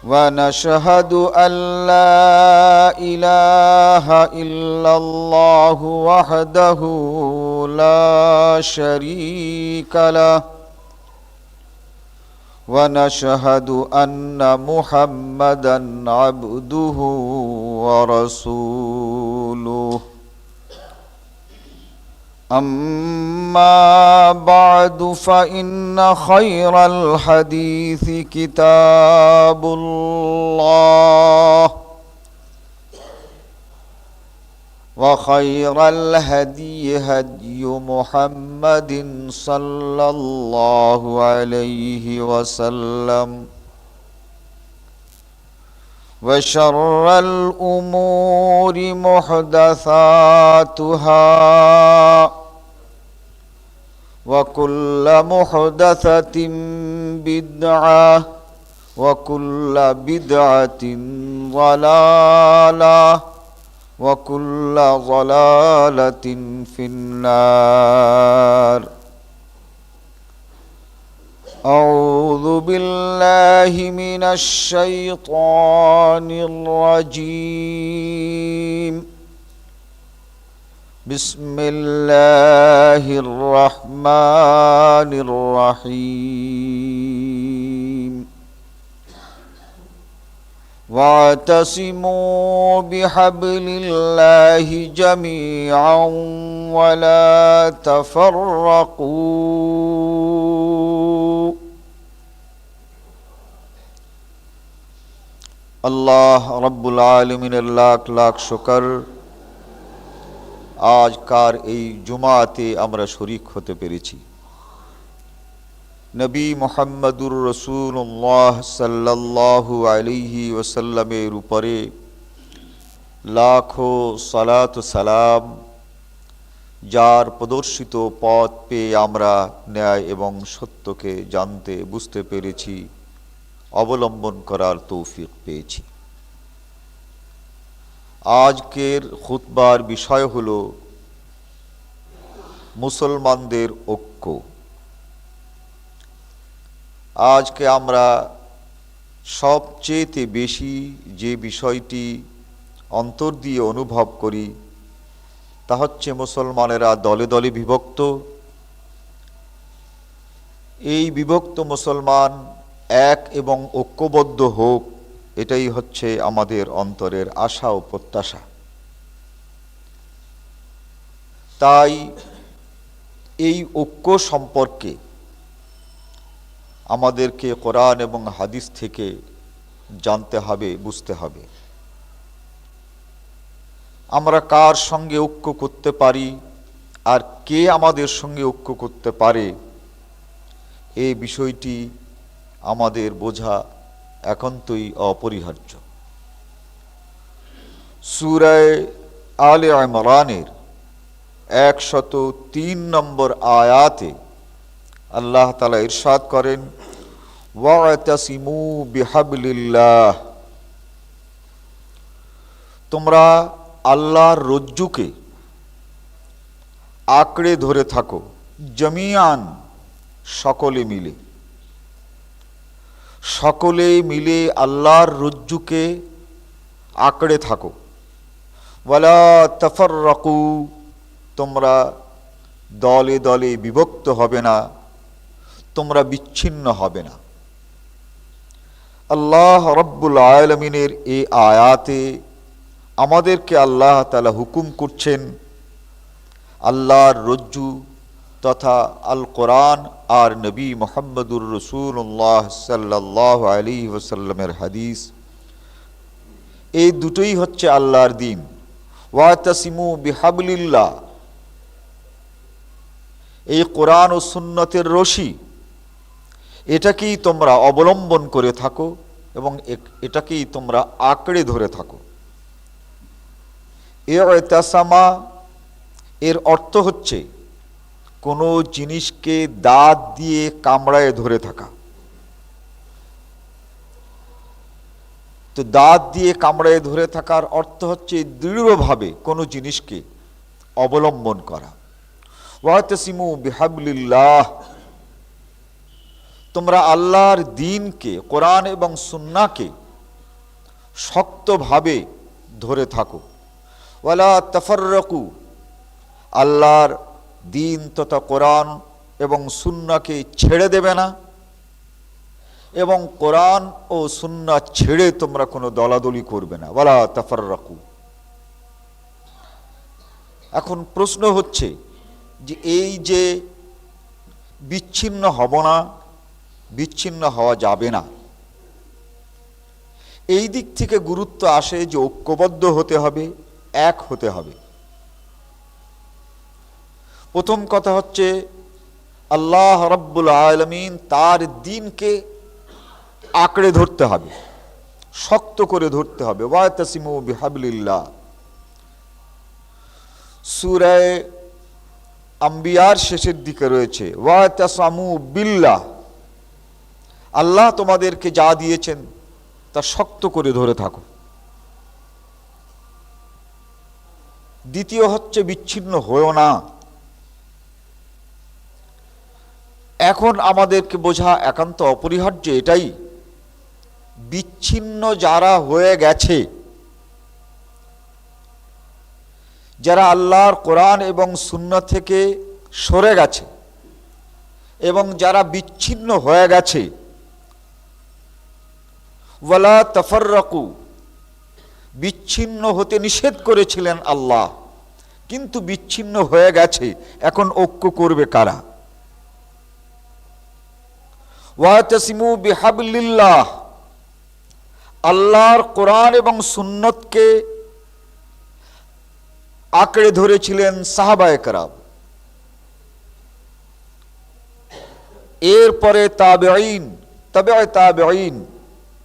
ونشهد أن لا إله إلا الله وحده لا شريك له ونشهد أن محمدا عبده ورسوله أما بعد فإن خير الحديث كتاب الله وخير الهدي هدي محمد صلى الله عليه وسلم وشر الأمور محدثاتها وكل محدثة بدعة وكل بدعة ضلالة وكل ضلالة في النار. أعوذ بالله من الشيطان الرجيم. بسم الله الرحمن الرحيم. واعتصموا بحبل الله جميعا ولا تفرقوا. আল্লাহ রব্বুল আলামিনের লাখ লাখ শুকর, আজকার এই জুমাতে আমরা শরীক হতে পেরেছি। নবী মুহাম্মদুর রাসূলুল্লাহ সাল্লাল্লাহু আলাইহি ওয়াসাল্লামের উপরে লাখো সালাত ও সালাম, যার প্রদর্শিত পথ পেয়ে আমরা ন্যায় এবং সত্যকে জানতে বুঝতে পেরেছি, অবলম্বন করার তৌফিক পেয়েছি। আজকের খুতবার বিষয় হলো মুসলমানদের ঐক্য। আজকে আমরা সবচেয়ে বেশি যে বিষয়টি অন্তর দিয়ে অনুভব করি তা হচ্ছে মুসলমানেরা দলে দলে বিভক্ত। এই বিভক্ত মুসলমান এক এবং ঐক্যবদ্ধ হোক, এটাই হচ্ছে আমাদের অন্তরের আশা ও প্রত্যাশা। তাই এই ঐক্য সম্পর্কে আমাদেরকে কোরআন এবং হাদিস থেকে জানতে হবে, বুঝতে হবে। আমরা কার সঙ্গে ঐক্য করতে পারি আর কে আমাদের সঙ্গে ঐক্য করতে পারে, এই বিষয়টি আমাদের বোঝা একান্তই অপরিহার্য। সূরা আলে ইমরানের 103 নম্বর আয়াতে আল্লাহ তাআলা ইরশাদ করেন, ওয়া'তাসিমু বিহাবলিল্লাহ, তোমরা আল্লাহর রজ্জুকে আঁকড়ে ধরে থাকো, জামিয়ান, সকলে মিলে। সকলে মিলে আল্লাহর রজ্জুকে আঁকড়ে থাকো। ওয়ালা তাফাররাকু, তোমরা দলে দলে বিভক্ত হবে না, তোমরা বিচ্ছিন্ন হবে না। আল্লাহ রব্বুল আলামিনের এই আয়াতে আমাদেরকে আল্লাহ তাআলা হুকুম করছেন আল্লাহর রজ্জু তথা আল কোরআন আর নবী মুহাম্মদুর রাসূলুল্লাহ সাল্লাল্লাহু আলাইহি ওয়াসাল্লামের হাদিস, এই দুটোই হচ্ছে আল্লাহর দ্বীন। ওয়াতাসিমু বিহাবলিল্লাহ, এই কোরআন ও সুন্নতের রশি, এটাকেই তোমরা অবলম্বন করে থাকো এবং এটাকেই তোমরা আঁকড়ে ধরে থাকো। ইতাসামা এর অর্থ হচ্ছে কোনো জিনিসকে দাঁত দিয়ে কামড়ায় ধরে থাকা। তো দাঁত দিয়ে কামড়ায় ধরে থাকার অর্থ হচ্ছে দৃঢ়ভাবে কোনো জিনিসকে অবলম্বন করা। ওয়াতাসিমু বিহাবলিল্লাহ, তোমরা আল্লাহর দ্বীনকে, কোরআন এবং সুন্নাহকে শক্তভাবে ধরে থাকো। ওয়ালা তাফাররাকু, আল্লাহর দিন তথা কোরআন এবং সুন্নাহকে ছেড়ে দেবে না, এবং কোরআন ও সুন্নাহ ছেড়ে তোমরা কোনো দলাদলি করবে না। ওয়ালা তাফাররাকু। এখন প্রশ্ন হচ্ছে যে এই যে বিচ্ছিন্ন হব না, বিচ্ছিন্ন হওয়া যাবে না, এই দিক থেকে গুরুত্ব আসে যে ঐক্যবদ্ধ হতে হবে, এক হতে হবে। প্রথম কথা হচ্ছে আল্লাহ রাব্বুল আলামিন তার দ্বীনকে আঁকড়ে ধরতে হবে, শক্ত করে ধরতে হবে। ওয়াতাসিমু বিহাবলিল্লাহ, সূরা আম্বিয়ার শেষের দিকে রয়েছে ওয়াতাসামু বিল্লাহ, আল্লাহ তোমাদেরকে যা দিয়েছেন তা শক্ত করে ধরে থাকো। দ্বিতীয় হচ্ছে বিচ্ছিন্ন হয়েও না। এখন আমাদেরকে বোঝা একান্ত অপরিহার্য এটাই, বিচ্ছিন্ন যারা হয়ে গেছে, যারা আল্লাহর কোরআন এবং সুন্নাহ থেকে সরে গেছে, এবং যারা বিচ্ছিন্ন হয়ে গেছে, ওয়ালা তাফাররাকু, বিচ্ছিন্ন হতে নিষেধ করেছিলেন আল্লাহ, কিন্তু বিচ্ছিন্ন হয়ে গেছে, এখন ঐক্য করবে কারা? ওয়াতাসিমু বিহাবলিল্লাহ, আল্লাহর কোরআন এবং সুন্নতকে আঁকড়ে ধরেছিলেন সাহাবায়ে কেরাম, এরপরে তাবেঈন, তাবেঈ তাবেঈন,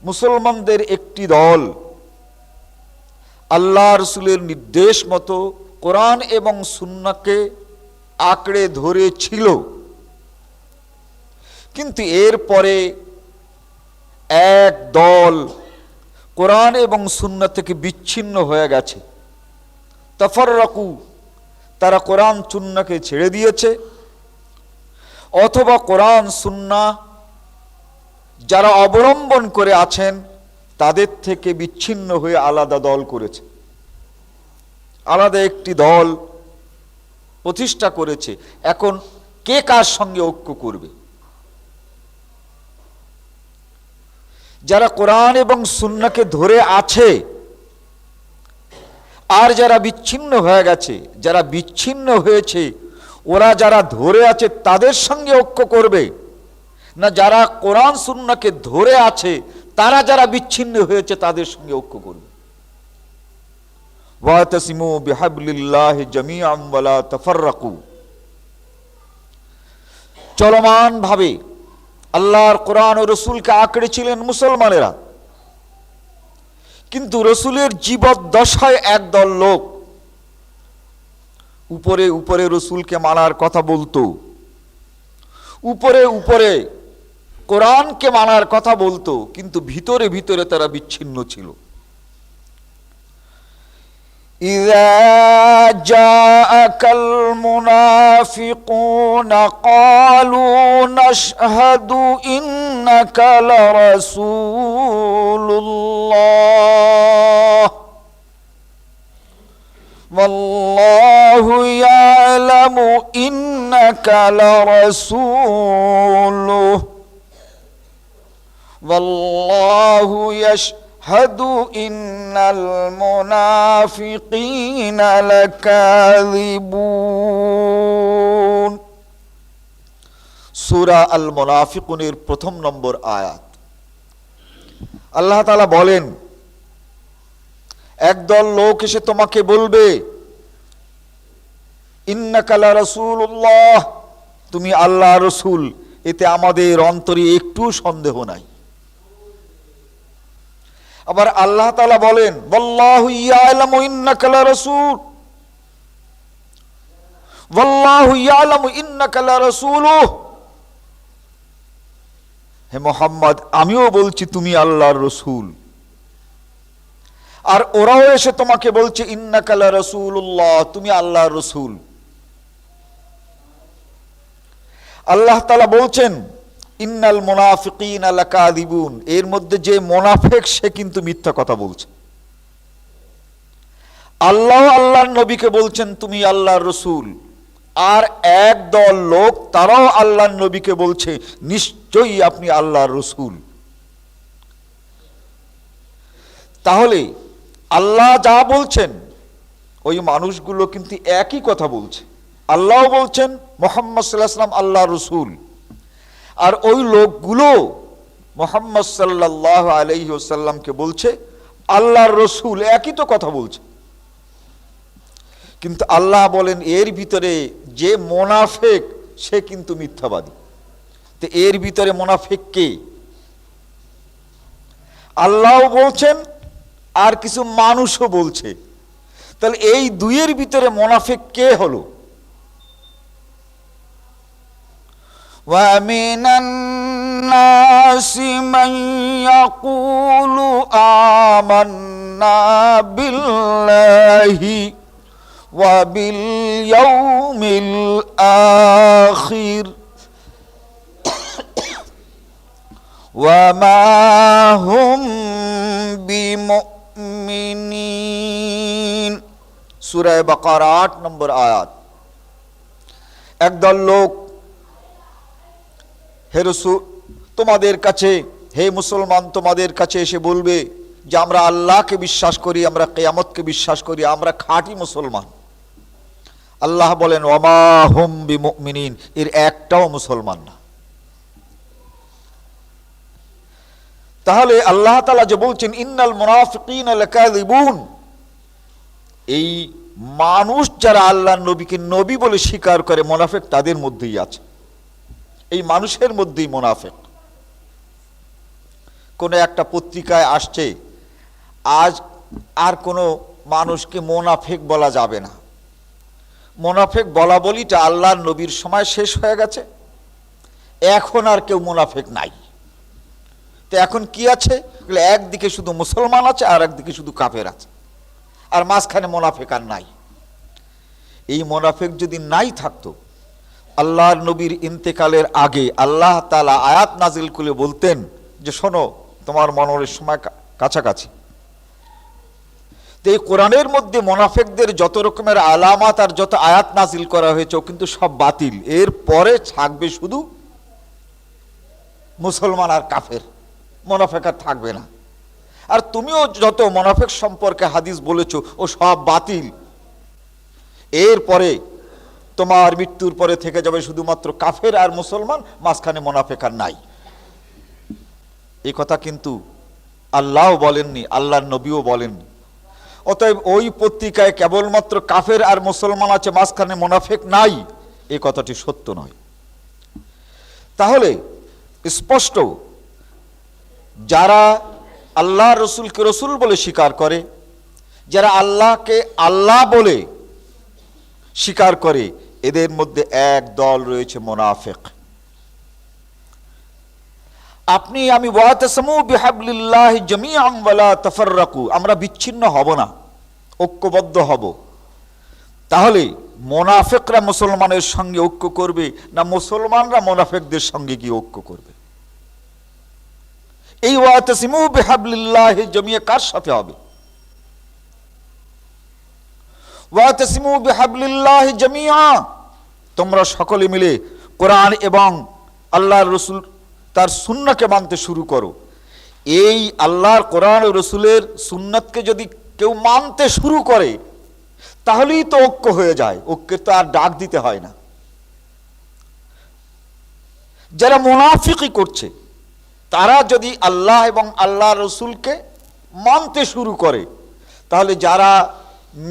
মুসলমানদের একটি দল আল্লাহ রাসূলের নির্দেশ মতো কোরআন এবং সুন্নাহকে আঁকড়ে ধরেছিল, কিন্তু এরপরে এক দল কোরআন এবং সুন্নাহ থেকে বিচ্ছিন্ন হয়ে গেছে। তাফাররাকু, তারা কোরআন সুন্নাহকে ছেড়ে দিয়েছে, অথবা কোরআন সুন্নাহ যারা অবলম্বন করে আছেন তাদের থেকে বিচ্ছিন্ন হয়ে আলাদা দল করেছে, আলাদা একটি দল প্রতিষ্ঠা করেছে। এখন কে কার সঙ্গে ঐক্য করবে? যারা কোরআন এবং সুন্নাহকে ধরে আছে আর যারা বিচ্ছিন্ন হয়ে গেছে, যারা বিচ্ছিন্ন হয়েছে ওরা যারা ধরে আছে তাদের সঙ্গে ঐক্য করবে, না যারা কোরআন সুন্নাহকে ধরে আছে তারা যারা বিচ্ছিন্ন হয়েছে তাদের সঙ্গে ঐক্য করবে? ওয়াতাসিমু বিহাবলিল্লাহি জামিআন ওয়ালা তাফাররাকু, চলমান ভাবে আল্লাহর কোরআন ও রসুলকে আঁকড়ে ছিলেন মুসলমানেরা, কিন্তু রসুলের জীবদ্দশায় একদল লোক উপরে উপরে রসুলকে মানার কথা বলতো, উপরে উপরে কোরআনকে মানার কথা বলতো, কিন্তু ভিতরে ভিতরে তারা বিচ্ছিন্ন ছিল। إذا جاءك المنافقون قالوا نشهد إنك لرسول الله والله يعلم إنك لرسوله والله يشهد إن المنافقين لكاذبون। সূরা আল মুনাফিকুনের প্রথম নম্বর আয়াত। আল্লাহ তাআলা বলেন, একদল লোক এসে তোমাকে বলবে ইন্নাকা লা রাসূলুল্লাহ, তুমি আল্লাহর রাসূল, এতে আমাদের অন্তরে একটু সন্দেহ নাই। আবার আল্লাহ তাআলা বলেন ওয়াল্লাহু ইয়ালামু ইন্নাকা লা রাসূল, ওয়াল্লাহু ইয়ালামু ইন্নাকা লা রাসূলুহু, হে মুহাম্মদ আমিও বলছি তুমি আল্লাহর রাসূল, আর ওরাও এসে তোমাকে বলছে ইন্নাকা লা রাসূলুল্লাহ, তুমি আল্লাহর রাসূল। আল্লাহ তাআলা বলছেন ইন্নাল মুনাফিকিনা লাকাযিবুন, এর মধ্যে যে মুনাফিক সে কিন্তু মিথ্যা কথা বলছে। আল্লাহ আল্লাহর নবীকে বলছেন তুমি আল্লাহর রসুল, আর একদল লোক তারাও আল্লাহর নবীকে বলছে নিশ্চয়ই আপনি আল্লাহর রসুল। তাহলে আল্লাহ যা বলছেন ওই মানুষগুলো কিন্তু একই কথা বলছে। আল্লাহ বলছেন মুহাম্মদ সাল্লাল্লাহু আলাইহি ওয়াসাল্লাম আল্লাহর রসুল, আর ওই লোকগুলো মুহাম্মদ সাল্লাল্লাহু আলাইহি ওয়াসাল্লামকে বলছে আল্লাহর রসুল, একই তো কথা বলছে। কিন্তু আল্লাহ বলেন এর ভিতরে যে মুনাফিক সে কিন্তু মিথ্যাবাদী। তো এর ভিতরে মুনাফিক কে? আল্লাহ বলছেন আর কিছু মানুষও বলছে। তাহলে এই দুইয়ের ভিতরে মুনাফিক কে হলো? وَمِنَ النَّاسِ مَن يَقُولُ آمَنَّا بِاللَّهِ وَبِالْيَوْمِ الْآخِرِ وَمَا هُمْ بِمُؤْمِنِينَ। সূরা বাকারা ৮ নম্বর আয়াত। একদল লোক হে রাসূল তোমাদের কাছে, হে মুসলমান তোমাদের কাছে এসে বলবে যে আমরা আল্লাহকে বিশ্বাস করি, আমরা কিয়ামতকে বিশ্বাস করি, আমরা খাঁটি মুসলমান। আল্লাহ বলেন ওয়ামা হুম বিমুমিনিন, এর একটাও মুসলমান না। তাহলে আল্লাহ তাআলা যে বলছেন ইন্নাল মুনাফিকিনা লাকাযিবুন, এই মানুষ যারা আল্লাহর নবীকে নবী বলে স্বীকার করে মুনাফিক তাদের মধ্যেই আছে, এই মানুষের মধ্যেই মুনাফিক। কোনো একটা পত্রিকায় আসছে আজ আর কোনো মানুষকে মুনাফিক বলা যাবে না, মুনাফিক বলা বলিটা আল্লাহর নবীর সময় শেষ হয়ে গেছে, এখন আর কেউ মুনাফিক নাই। তো এখন কি আছে? একদিকে শুধু মুসলমান আছে আর একদিকে শুধু কাফের আছে, আর মাঝখানে মুনাফিক আর নাই। এই মুনাফিক যদি নাই থাকতো, আল্লাহর নবীর ইন্তেকালের আগে আল্লাহ তাআলা আয়াত নাজিল করে বলতেন যে শোনো তোমার মরণের সময় কাছাকাছি। তো এই কোরআনের মধ্যে মুনাফিকদের যত রকমের আলামাত আর যত আয়াত নাজিল করা হয়েছে কিন্তু সব বাতিল। এর পরে থাকবে শুধু মুসলমান আর কাফের, মুনাফিক আর থাকবে না। আর তুমিও যত মুনাফিক সম্পর্কে হাদিস বলেছো ও সব বাতিল। এরপরে তোমার মৃত্যুর পরে থেকে যাবে শুধুমাত্র কাফের আর মুসলমান, মাঝখানে মুনাফিক আর নাই। এই কথা কিন্তু আল্লাহও বলেননি, আল্লাহর নবীও বলেননি। অতএব ওই পত্রিকায় কেবলমাত্র কাফের আর মুসলমান আছে, মাঝখানে মুনাফিক নাই, এই কথাটি সত্য নয়। তাহলে স্পষ্ট যারা আল্লাহ রসুলকে রসুল বলে স্বীকার করে, যারা আল্লাহকে আল্লাহ বলে স্বীকার করে, এদের মধ্যে এক দল রয়েছে মুনাফিক। আপনি আমি ওয়াতাসমু বিহাবলিল্লাহি জামিআন ওয়ালা তাফাররাকু, আমরা বিচ্ছিন্ন হব না, ঐক্যবদ্ধ হব। তাহলে মুনাফিকরা মুসলমানের সঙ্গে ঐক্য করবে না মুসলমানরা মুনাফিকদের সঙ্গে গিয়ে ঐক্য করবে? এই ওয়াতাসমু বিহাবলিল্লাহি জামিআ কার সাথে হবে? ওয়াতাসমু বিহাবলিল্লাহি জামিআ, তোমরা সকলে মিলে কোরআন এবং আল্লাহর রাসূল তার সুন্নাহকে মানতে শুরু করো। এই আল্লাহর কোরআন ও রাসূলের সুন্নাতকে যদি কেউ মানতে শুরু করে তাহলেই তো ঐক্য হয়ে যায়, ঐক্যের তো আর ডাক দিতে হয় না। যারা মুনাফিকি করছে তারা যদি আল্লাহ এবং আল্লাহর রাসূলকে মানতে শুরু করে তাহলে যারা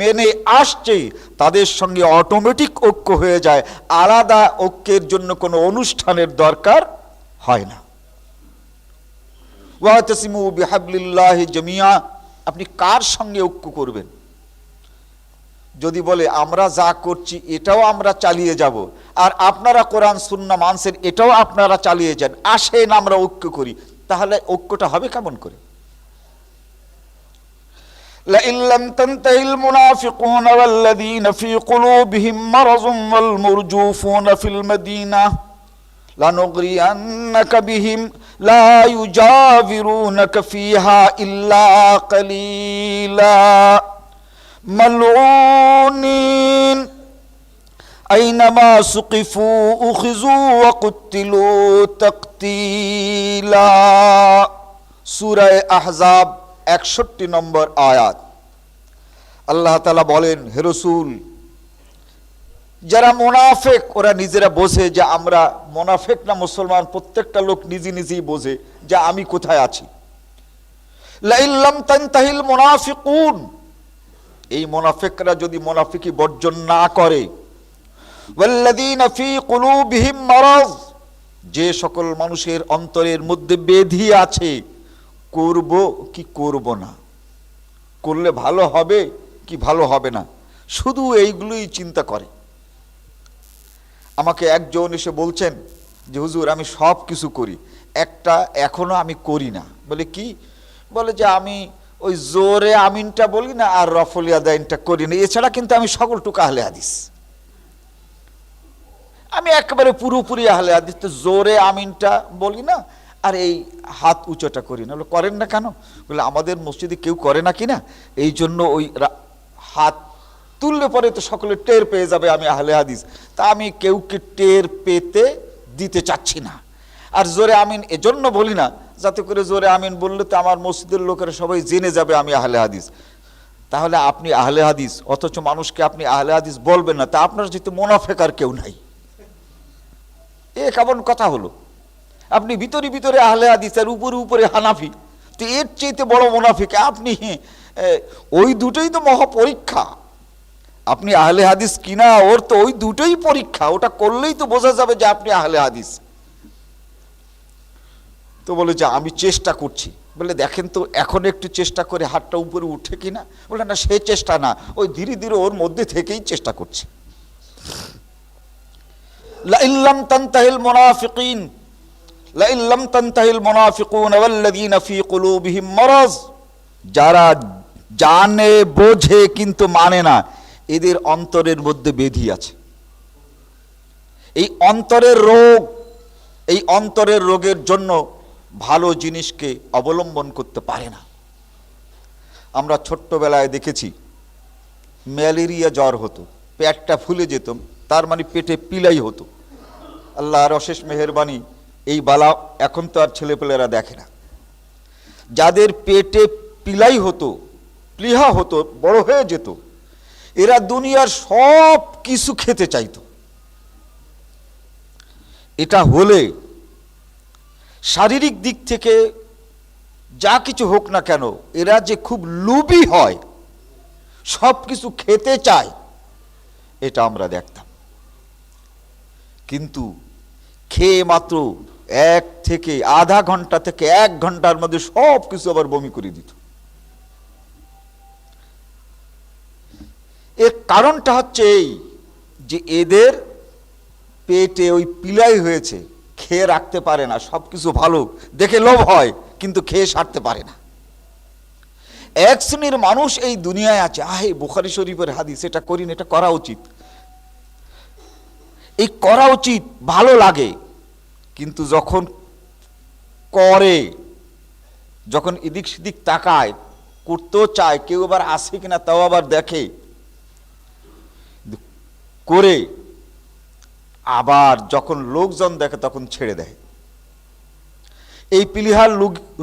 মেনে আসছে তাদের সঙ্গে অটোমেটিক ঐক্য হয়ে যায়, আলাদা ঐক্যের জন্য কোনো অনুষ্ঠানের দরকার হয় না। ওয়াতাসিমু বিহাবলিল্লাহি জামিআ, আপনি কার সঙ্গে ঐক্য করবেন? যদি বলে আমরা যা করছি এটাও আমরা চালিয়ে যাব, আর আপনারা কোরআন সুন্নাহ মানছেন এটাও আপনারা চালিয়ে যান, আসেন আমরা ঐক্য করি, তাহলে ঐক্যটা হবে কেমন করে? لئن لم تنته المنافقون والذين في قلوبهم مرض والمرجوفون في المدينة লানুগরিয়ান্নাকা বিহিম লা ইউজাবিরুনাকা ফিহা ইল্লা কালিলা মালউনিন আইনামা সুকিফু উখিযু ওয়া কুতিলু তাকতিলা। সূরা আহজাব 61 নম্বর আয়াত। আল্লাহ তাআলা বলেন, হে রাসূল, যারা মুনাফিক ওরা নিজেরা বোঝে যে আমরা মুনাফিক না মুসলমান, প্রত্যেকটা লোক নিজে নিজেই বোঝে যে আমি কোথায় আছি। লা ইল্লাম তানতাহিল মুনাফিকুন, এই মুনাফিকরা যদি মুনাফিকি বর্জন না করে, ওয়াল্লাযীনা ফী কুলুবিহিম মারাজ, যে সকল মানুষের অন্তরের মধ্যে ব্যাধি আছে, করব কি করব না, করলে ভালো হবে কি ভালো হবে না, শুধু এইগুলোই চিন্তা করে। আমাকে একজন এসে বলছেন যে হুজুর আমি সব কিছু করি, একটা এখনো আমি করি না। বলে কি? বলে যে আমি ওই জোরে আমিনটা বলি না আর রফল ইয়াদাইনটা করি না, এছাড়া কিন্তু আমি সকলটুকু আহলে হাদিস, আমি একেবারে পুরোপুরি আহলে হাদিস, তো জোরে আমিনটা বলি না আর এই হাত উঁচোটা করি না। বলে করেন না কেন? বলে আমাদের মসজিদে কেউ করে না কিনা, এই জন্য ওই হাত তুললে পরে তো সকলে টের পেয়ে যাবে আমি আহলে হাদিস, তা আমি কেউকে টের পেতে দিতে চাচ্ছি না। আর জোরে আমিন এজন্য বলি না যাতে করে জোরে আমিন বললে তো আমার মসজিদের লোকেরা সবাই জেনে যাবে আমি আহলে হাদিস। তাহলে আপনি আহলে হাদিস, অথচ মানুষকে আপনি আহলে হাদিস বলবেন না, তা আপনার যেহেতু মুনাফিক আর কেউ নাই, এ কেমন কথা হলো? আপনি ভিতরে ভিতরে আহলে হাদিস আর উপরে উপরে হানাফি, তো এর চাইতে বড় মুনাফিক আপনি। ওই দুটোই তো মহা পরীক্ষা, আপনি আহলে হাদিস কিনা ওর তো ওই দুটোই পরীক্ষা, ওটা করলেই তো বোঝা যাবে যে আপনি আহলে হাদিস। তো বলে যে আমি চেষ্টা করছি। বলে দেখেন তো এখন একটু চেষ্টা করে হাতটা উপরে উঠে কিনা। বলে না, সে চেষ্টা না, ওই ধীরে ধীরে ওর মধ্যে থেকেই চেষ্টা করছি। লা ইল্লাম তানতাহিল মুনাফিকিন লা ইল্লাম তানতাহিল মুনাফিকুন ওয়াল্লাযীনা ফী কুলুবিহিম মারাজ, যারা জানে বোঝে কিন্তু মানে না, এদের অন্তরের মধ্যে ব্যাধি আছে। এই অন্তরের রোগ, এই অন্তরের রোগের জন্য ভালো জিনিসকে অবলম্বন করতে পারে না। আমরা ছোট্টবেলায় দেখেছি ম্যালেরিয়া জ্বর হতো, পেটটা ফুলে যেত, তার মানে পেটে পিলাই হতো। আল্লাহর অশেষ মেহেরবানি, এই বালা এখন তো আর ছেলেপেলেরা দেখে না। যাদের পেটে পিলাই হতো, প্লিহা হতো, বড় হয়ে যেত, এরা দুনিয়ার সব কিছু খেতে চাইতো। এটা হলে শারীরিক দিক থেকে যা কিছু হোক না কেন, এরা যে খুব লোভী হয়, সব কিছু খেতে চায়, এটা আমরা দেখতাম। কিন্তু খেয়ে মাত্র 1 থেকে আধা ঘন্টা থেকে 1 ঘন্টার মধ্যে সব কিছু আবার বমি করে দিত। এর কারণটা হচ্ছে এই যে এদের পেটে ওই পিলাই হয়েছে, খেয়ে রাখতে পারে না, সব কিছু ভালো দেখে লোভ হয় কিন্তু খেয়ে সারতে পারে না। এক শ্রেণীর মানুষ এই দুনিয়ায় আছে, আহে বুখারী শরীফের হাদিস, এটা করি না, এটা করা উচিত, এই করা উচিত, ভালো লাগে, কিন্তু যখন করে, যখন এদিক সেদিক তাকায়, করতেও চায়, কেউ আবার আসে কিনা তাও আবার দেখে, করে আবার যখন লোকজন দেখে তখন ছেড়ে দেয়। এই পিলিহার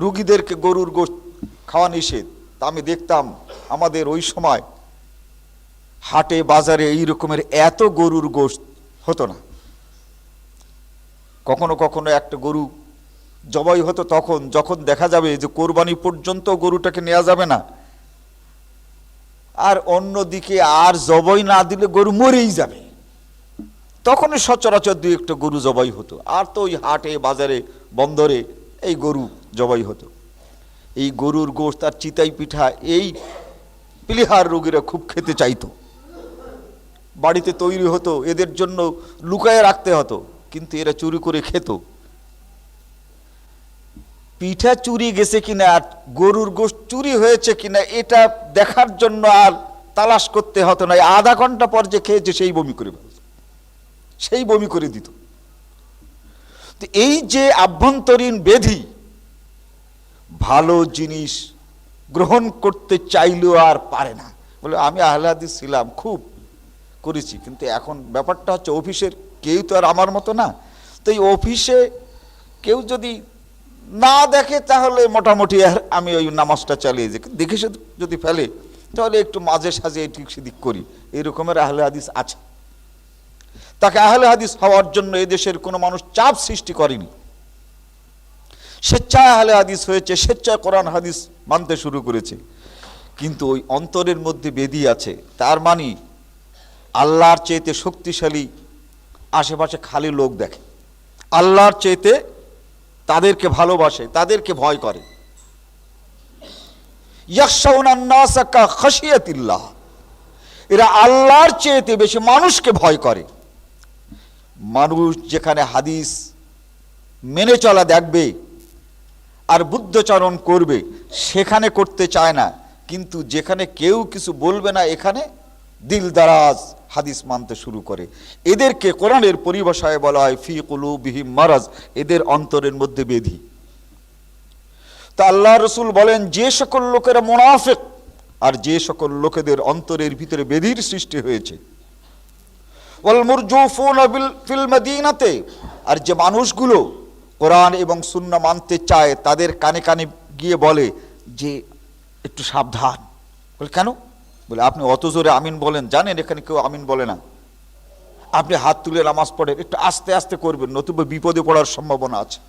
রুগীদেরকে গরুর গোশত খাওয়া নিষেধ। তা আমি দেখতাম আমাদের ওই সময় হাটে বাজারে এই রকমের এত গরুর গোশত হতো না। কখনো কখনো একটা গরু জবাই হতো তখন যখন দেখা যাবে যে কোরবানি পর্যন্ত গরুটাকে নেওয়া যাবে না, আর অন্যদিকে আর জবাই না দিলে গরু মরেই যাবে, তখনই সচরাচর 2-1টা গরু জবাই হতো। আর তো ওই হাটে বাজারে বন্দরে এই গরু জবাই হতো। এই গরুর গোশত আর চিতাই পিঠা এই পিলিহার রোগীরা খুব খেতে চাইতো। বাড়িতে তৈরি হতো, এদের জন্য লুকায়ে রাখতে হতো, কিন্তু এরা চুরি করে খেত। পিঠা চুরি গেছে কিনা আর গরুর গোশত চুরি হয়েছে কিনা এটা দেখার জন্য আর তালাশ করতে হতো না, আধা ঘন্টা পর যে খেয়েছে সেই বমি করে দিত। তো এই যে আভ্যন্তরীণ ব্যাধি, ভালো জিনিস গ্রহণ করতে চাইলেও আর পারে না, বলে আমি আহলে হাদিস ছিলাম, খুব করেছি, কিন্তু এখন ব্যাপারটা হচ্ছে অফিসের কেউ তো আর আমার মতো না। তো এই অফিসে কেউ যদি না দেখে তাহলে মোটামুটি আর আমি ওই নামাজটা চালিয়ে যাই, দেখে যদি ফেলে তাহলে একটু মাঝে সাঝে এদিক সেদিক করি, এরকমের আহলে হাদিস আছে। তাকে আহলে হাদিস হওয়ার জন্য এদেশের কোনো মানুষ চাপ সৃষ্টি করেনি, স্বেচ্ছায় আহলে হাদিস হয়েছে, স্বেচ্ছায় কোরআন হাদিস মানতে শুরু করেছে। কিন্তু ওই অন্তরের মধ্যে বেদি আছে, তার মানে আল্লাহর চেয়েতে শক্তিশালী আশেপাশে খালি লোক দেখে, আল্লাহর চেয়েতে তাদেরকে ভালোবাসে, তাদেরকে ভয় করে। ইয়াখশাউনান নাসা কা খাশিয়াতিল্লাহ, এরা আল্লাহর চেয়েতে বেশি মানুষকে ভয় করে। মানুষ যেখানে হাদিস মেনে চলা দেখবে আর বুদ্ধচরণ করবে সেখানে করতে চায় না, কিন্তু যেখানে কেউ কিছু বলবে না এখানে দিল দারাজ হাদিস মানতে শুরু করে। এদেরকে কোরআনের পরিভাষায় বলা হয় ফি কুলুবিহিম মারাজ, এদের অন্তরের মধ্যে ব্যাধি। তা আল্লাহ রসুল বলেন, যে সকল লোকেরা মুনাফিক আর যে সকল লোকেদের অন্তরের ভিতরে ব্যাধির সৃষ্টি হয়েছে, ওয়াল মুরজুফুনা ফিল মদিনাতে, আর যে মানুষগুলো কোরআন এবং সুন্নাহ মানতে চায় তাদের কানে কানে গিয়ে বলে যে একটু সাবধান। বলে কেন? বলে আপনি অত জোরে আমিন বলেন, জানেন এখানে কেউ আমিন বলে না, আপনি হাত তুলে নামাজ পড়েন, একটু আস্তে আস্তে করবেন, নতুবা বিপদে পড়ার সম্ভাবনা আছে।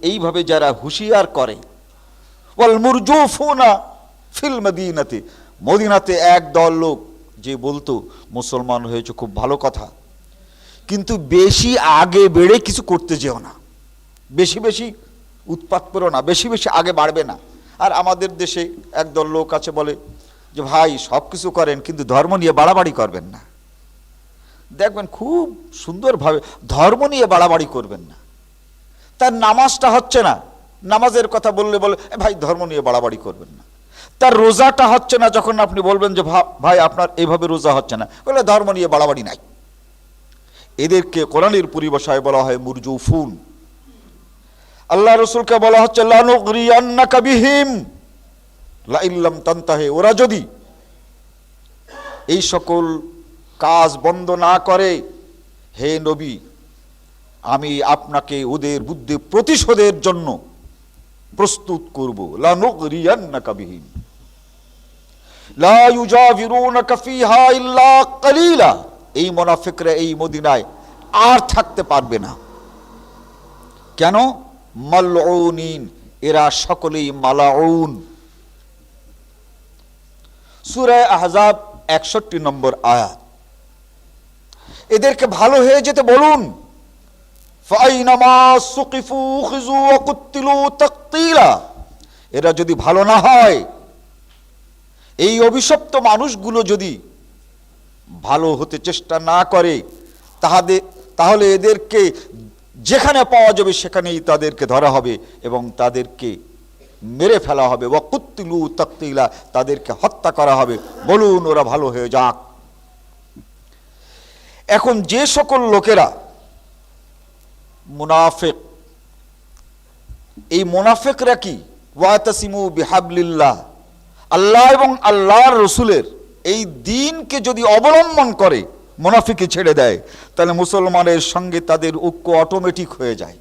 এইভাবে যারা হুঁশিয়ার করে, ওয়াল মুরজুফুনা ফিল মদিনাতে, মদিনাতে এক দল লোক যে বলতো মুসলমান হয়েছে খুব ভালো কথা, কিন্তু বেশি আগে বেড়ে কিছু করতে যেও না, বেশি বেশি উৎপাত করো না, বেশি বেশি আগে বাড়বে না। আর আমাদের দেশে একদল লোক আছে বলে যে ভাই সব কিছু করেন কিন্তু ধর্ম নিয়ে বাড়াবাড়ি করবেন না। দেখবেন খুব সুন্দরভাবে ধর্ম নিয়ে বাড়াবাড়ি করবেন না, তার নামাজটা হচ্ছে না, নামাজের কথা বললে বলে ভাই ধর্ম নিয়ে বাড়াবাড়ি করবেন না। তার রোজাটা হচ্ছে না, যখন আপনি বলবেন যে ভাই আপনার এইভাবে রোজা হচ্ছে না, বলে ধর্ম নিয়ে বাড়াবাড়ি নাই। এদেরকে কোরআনের পরিভাষায় বলা হয় মুরজুফুন। আল্লাহ রসুলকে বলা হচ্ছে লানুগরিয়ান্নাকা বিহিম লা ইল্লাম তানতাহি, ওরা যদি এই সকল কাজ বন্ধ না করে, হে নবী আমি আপনাকে ওদের বুদ্ধি প্রতিশোধের জন্য প্রস্তুত করব। লানুগরিয়ান্নাকা বিহিম লা ইউজাবিরুনাকা ফিহা ইল্লা কালিলা, এই মুনাফিকরা এই মদিনায় আর থাকতে পারবে না। কেন? মালউনিন, এরা সকলেই মালাউন। সূরা আহজাব 61 নম্বর আয়াত। এদেরকে ভালো হয়ে যেতে বলুন। ফাইনামা সুকিফু উখিযু ওয়া কুতিলু তাকতিলা, এরা যদি ভালো না হয়, এই অভিশপ্ত মানুষগুলো যদি ভালো হতে চেষ্টা না করে, তাহলে এদেরকে যেখানে পাওয়া যাবে সেখানেই তাদেরকে ধরা হবে এবং তাদেরকে মেরে ফেলা হবে। ওয়া কুতিলু তাকতিলা, তাদেরকে হত্যা করা হবে। বলুন ওরা ভালো হয়ে যাক। এখন যে সকল লোকেরা মুনাফিক, এই মুনাফিকরা কি? ওয়াতাসিমু বিহাবলিল্লাহ, আল্লাহ এবং আল্লাহর রসুলের এই দ্বীনকে যদি অবলম্বন করে, মুনাফিকি ছেড়ে দেয়, তাহলে মুসলমানের সঙ্গে তাদের ঐক্য অটোমেটিক হয়ে যায়,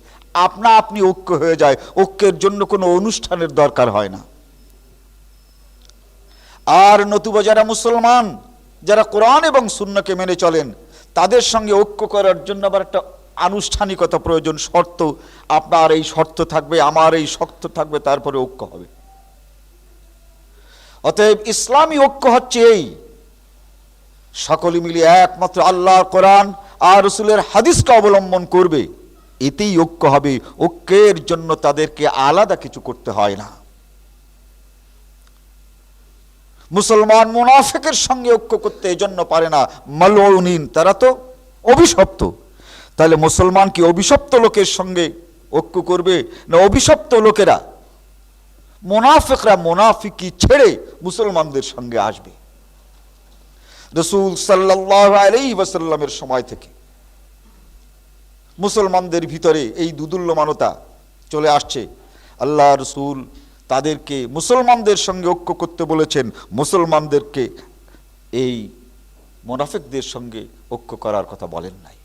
আপনা আপনি ঐক্য হয়ে যায়। ঐক্যের জন্য কোনো অনুষ্ঠানের দরকার হয় না। আর নতুবা যারা মুসলমান, যারা কোরআন এবং সুন্নাহকে মেনে চলেন, তাদের সঙ্গে ঐক্য করার জন্য আবার একটা আনুষ্ঠানিকতা প্রয়োজন, শর্ত। আপনার এই শর্ত থাকবে, আমার এই শর্ত থাকবে, তারপরে ঐক্য হবে। অতএব ইসলামী ঐক্য হচ্ছে এই, সকলে মিলে একমাত্র আল্লাহর কোরআন আর রাসূলের হাদিসকে অবলম্বন করবে, এতেই ঐক্য হবে। ঐক্যের জন্য তাদেরকে আলাদা কিছু করতে হয় না। মুসলমান মুনাফিকের সঙ্গে ঐক্য করতে এজন্য পারে না, মালউনিন, তারা তো অভিশপ্ত। তাহলে মুসলমান কি অভিশপ্ত লোকের সঙ্গে ঐক্য করবে? না অভিশপ্ত লোকেরা, মুনাফিকরা মুনাফিকি ছেড়ে মুসলমানদের সঙ্গে আসবে? রাসূল সাল্লাল্লাহু আলাইহি ওয়াসাল্লামের সময় থেকে মুসলমানদের ভিতরে এই দুদুল্যমানতা চলে আসছে। আল্লাহ রসুল তাদেরকে মুসলমানদের সঙ্গে ঐক্য করতে বলেছেন, মুসলমানদেরকে এই মুনাফিকদের সঙ্গে ঐক্য করার কথা বলেন নাই।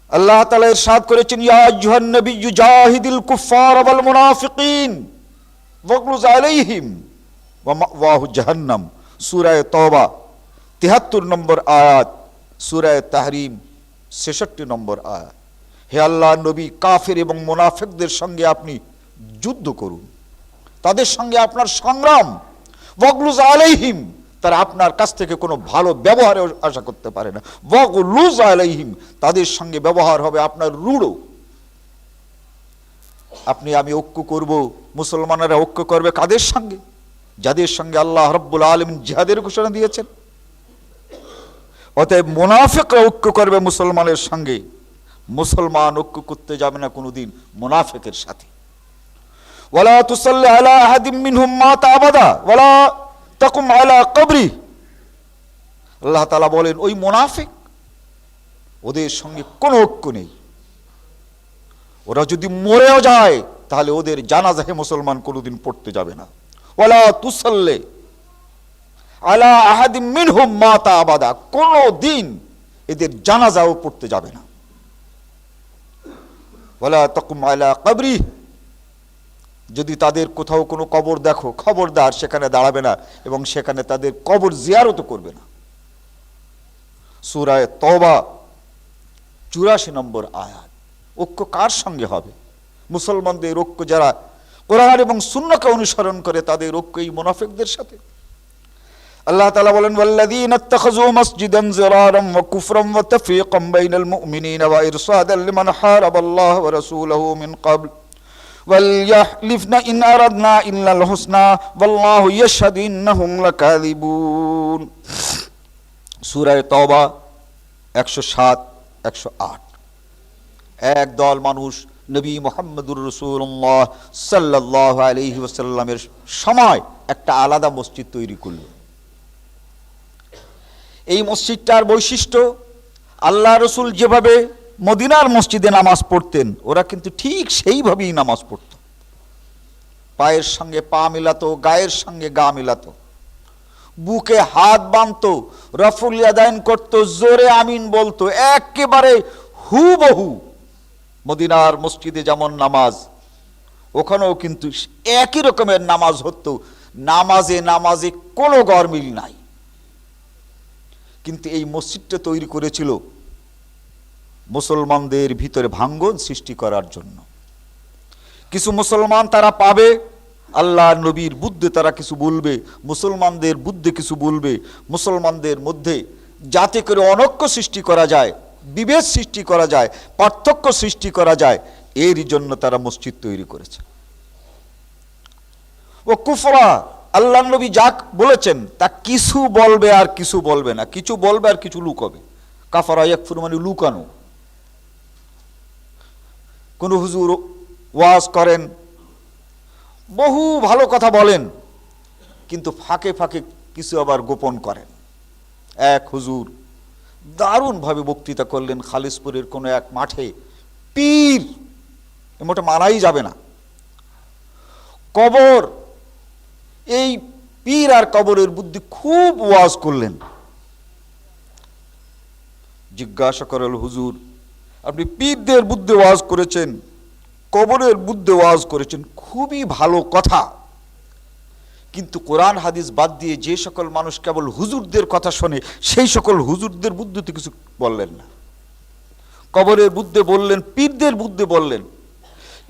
আল্লাহ তাআলা ইরশাদ করেছেন, ইয়া আইয়ুহান নাবিয়্যু জাহিদিল কুফফার ওয়াল মুনাফিকিন ওয়াগলুজ আলাইহিম ওয়া মাওয়াহু জাহান্নাম। সূরা তওবা ৭৩ নম্বর আয়াত, সূরা তাহরিম ৬৬ নম্বর আয়াত। হে আল্লাহ নবী, কাফের এবং মুনাফিকদের সঙ্গে আপনি যুদ্ধ করুন, তাদের সঙ্গে আপনার সংগ্রাম। ওয়াগলুজ আলাইহিম, তারা আপনার কাছ থেকে কোনো ভালো ব্যবহারে আশা করতে পারে না। ওয়াগলুজ আলাইহিম, তাদের সঙ্গে ব্যবহার হবে আপনার রূঢ়। আপনি আমি ঐক্য করব, মুসলমানেরা ঐক্য করবে কাদের সঙ্গে? যাদের সঙ্গে আল্লাহ রাব্বুল আলামিন জিহাদের ঘোষণা দিয়েছেন। অতএব মুনাফিকরা ঐক্য করবে মুসলমানের সঙ্গে, মুসলমান ঐক্য করতে যাবে না কোনোদিন মুনাফিকের সাথে। ওয়ালা তুসাল্লি আলা আহাদিম মিনহুম মাতা আবাদা ওয়ালা তাকুম আলা কবরি। আল্লাহ তাআলা বলেন, ওই মুনাফিক, ওদের সঙ্গে কোনো ঐক্য নেই। ওরা যদি মরেও যায় তাহলে ওদের জানাজাহে মুসলমান কোনোদিন পড়তে যাবে না। ওয়ালা তুসাল্লি আলা আহাদিম মিনহুম মাতা আবাদা, কোনোদিন এদের জানাজাও পড়তে যাবে না। ওয়ালা তাকুম আলা কবরি, যদি তাদের কোথাও কোনো কবর দেখো, খবরদার সেখানে দাঁড়াবে না এবং সেখানে তাদের কবর জিয়ারত করবে না। সূরা তওবা ৮৪ নম্বর আয়াত। ঐক্য কার সঙ্গে হবে? মুসলমানদের ঐক্য যারা কোরআন এবং সুন্নাহকে অনুসরণ করে, তাদের ঐক্য এই মুনাফিকদের সাথে। আল্লাহ তাআলা বলেন, ওয়াল্লাযীনা ইত্তাখাযু মাসজিদান জিরারাম ওয়া কুফরান ওয়া তাফরীকাম বাইনাল মুমিনিনা ওয়া ইরসাদান লিমান হারাবাল্লাহ ওয়া রাসূলুহু মিন ক্বাবল ওয়ালইয়াহলিফনা ইন আরাদনা ইল্লাল হুসনা ওয়াল্লাহু ইয়াশহাদু ইন্নাহুম লাকাযিবুন। সূরা তওবা ১০৭ ১০৮। একদল মানুষ নবী মুহাম্মদুর রাসূলুল্লাহ সাল্লাল্লাহু আলাইহি ওয়াসাল্লামের সময় একটা আলাদা মসজিদ তৈরি করল। এই মসজিদটার বৈশিষ্ট্য, আল্লাহ রসুল যেভাবে মদিনার মসজিদে নামাজ পড়তেন, ওরা কিন্তু ঠিক সেইভাবেই নামাজ পড়ত। পায়ের সঙ্গে পা মিলাতো, গায়ের সঙ্গে গা মিলাতো, বুকে হাত বাঁধতো, রফুল ইয়াদাইন করতো, জোরে আমিন বলতো। একেবারে হুবহু মদিনার মসজিদে যেমন নামাজ, ওখানেও কিন্তু একই রকমের নামাজ হতো। নামাজে নামাজে কোনো গরমিল নাই। কিন্তু এই মসজিদটা তৈরি করেছিল মুসলমানদের ভিতরে ভাঙ্গন সৃষ্টি করার জন্য। কিছু মুসলমান তারা পাবে, আল্লাহ নবীর বুদ্ধে তারা কিছু বলবে, মুসলমানদের বুদ্ধে কিছু বলবে, মুসলমানদের মধ্যে যাতে করে অনৈক্য সৃষ্টি করা যায়, বিভেদ সৃষ্টি করা যায়, পার্থক্য সৃষ্টি করা যায়, এরই জন্য তারা মসজিদ তৈরি করেছে। ও কুফরা, আল্লাহ নবী যাক বলেছেন তা কিছু বলবে আর কিছু বলবে না, কিছু বলবে আর কিছু লুকাবে। কাফারা ইয়াকফুর মানে লুকানো। কোন হুজুর ওয়াজ করেন, বহু ভালো কথা বলেন, কিন্তু ফাঁকে ফাঁকে কিছু আবার গোপন করেন। এক হুজুর দারুণভাবে বক্তৃতা করলেন খালিশপুরের কোনো এক মাঠে। পীর, মোটা মানাই যাবে না, কবর, এই পীর আর কবরের বুদ্ধি খুব ওয়াজ করলেন। জিজ্ঞাসা করল, হুজুর আপনি পীরদের বুদ্ধে ওয়াজ করেছেন, কবরের বুদ্ধে ওয়াজ করেছেন, খুবই ভালো কথা, কিন্তু কোরআন হাদিস বাদ দিয়ে যে সকল মানুষ কেবল হুজুরদের কথা শোনে, সেই সকল হুজুরদের বুদ্ধিতে কিছু বললেন না। কবরের বুদ্ধে বললেন, পীরদের বুদ্ধে বললেন,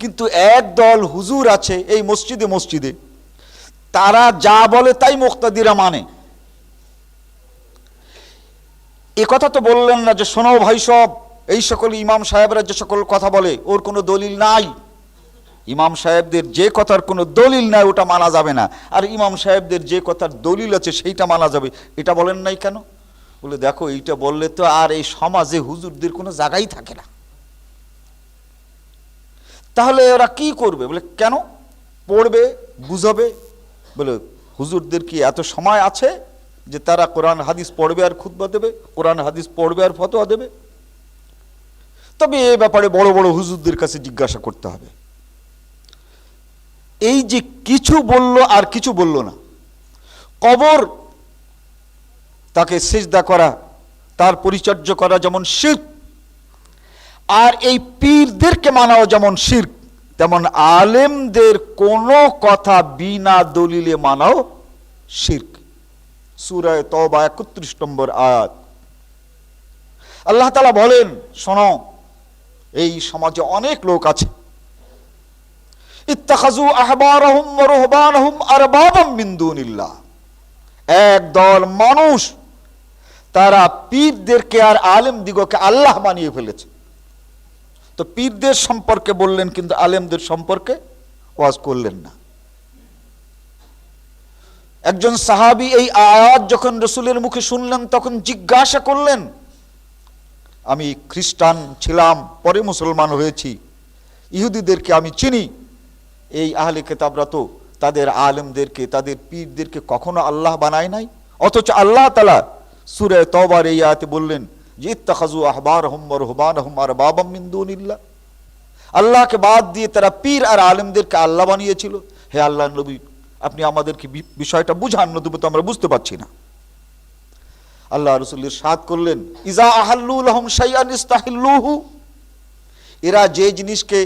কিন্তু একদল হুজুর আছে এই মসজিদে মসজিদে, তারা যা বলে তাই মুক্তাদিরা মানে। এ কথা তো বললেন না যে শোনো ভাই সব, এই সকল ইমাম সাহেবরা যে সকল কথা বলে ওর কোনো দলিল নাই, ইমাম সাহেবদের যে কথার কোনো দলিল নাই ওটা মানা যাবে না, আর ইমাম সাহেবদের যে কথার দলিল আছে সেইটা মানা যাবে, এটা বলেন নাই কেন? বলে দেখো এইটা বললে তো আর এই সমাজে হুজুরদের কোনো জায়গাই থাকে না, তাহলে ওরা কি করবে? বলে কেন? পড়বে, বুঝাবে। বলে হুজুরদের কি এত সময় আছে যে তারা কোরআন হাদিস পড়বে আর খুতবা দেবে, কোরআন হাদিস পড়বে আর ফতোয়া দেবে? তবে এ ব্যাপারে বড় বড় হুজুরদের কাছে জিজ্ঞাসা করতে হবে। এই যে কিছু বলল আর কিছু বলল না, কবর তাকে সিজদা করা, তার পরিচর্যা করা যেমন শিরক, আর এই পীরদেরকে মানাও যেমন শিরক, তেমন আলেমদের কোনো কথা বিনা দলিলে মানাও শিরক। সূরা তওবা ৩১ নম্বর আয়াত। আল্লাহ তাআলা বলেন, শোনো, এই সমাজে অনেক লোক আছে, ইত্তাখাযু আহবারহুম ওয়া রুহবানহুম আরবাবাম মিন দুনিল্লাহ, একদল মানুষ তারা পীরদেরকে আর আলেমদিগকে আল্লাহ বানিয়ে ফেলেছে। তো পীরদের সম্পর্কে বললেন, কিন্তু আলেমদের সম্পর্কে ওয়াজ করলেন না। একজন সাহাবী এই আয়াত যখন রাসূলের মুখে শুনলেন, তখন জিজ্ঞাসা করলেন, আমি খ্রিস্টান ছিলাম, পরে মুসলমান হয়েছি, ইহুদিদেরকে আমি চিনি, এই আহলে কিতাবরা তো তাদের আলেমদেরকে, তাদের পীরদেরকে কখনো আল্লাহ বানায় নাই, অথচ আল্লাহ তাআলা সূরা তওবার এই আয়াতে বললেন যে ইত্তাখাযু আহবারহুম ওয়া রুহবানহুম আরবাবাম মিন দুনিল্লাহ, আল্লাহকে বাদ দিয়ে তারা পীর আর আলেমদেরকে আল্লাহ বানিয়েছিল। হে আল্লাহর নবী, আপনি আমাদেরকে বিষয়টা বুঝান, নতুবা তো আমরা বুঝতে পারছি না। আল্লাহ রাসূল ইরশাদ করলেন, ইজা আহাল্লু লাহুম শাইআন ইস্তাহিল্লুহু, এরা যে জিনিসকে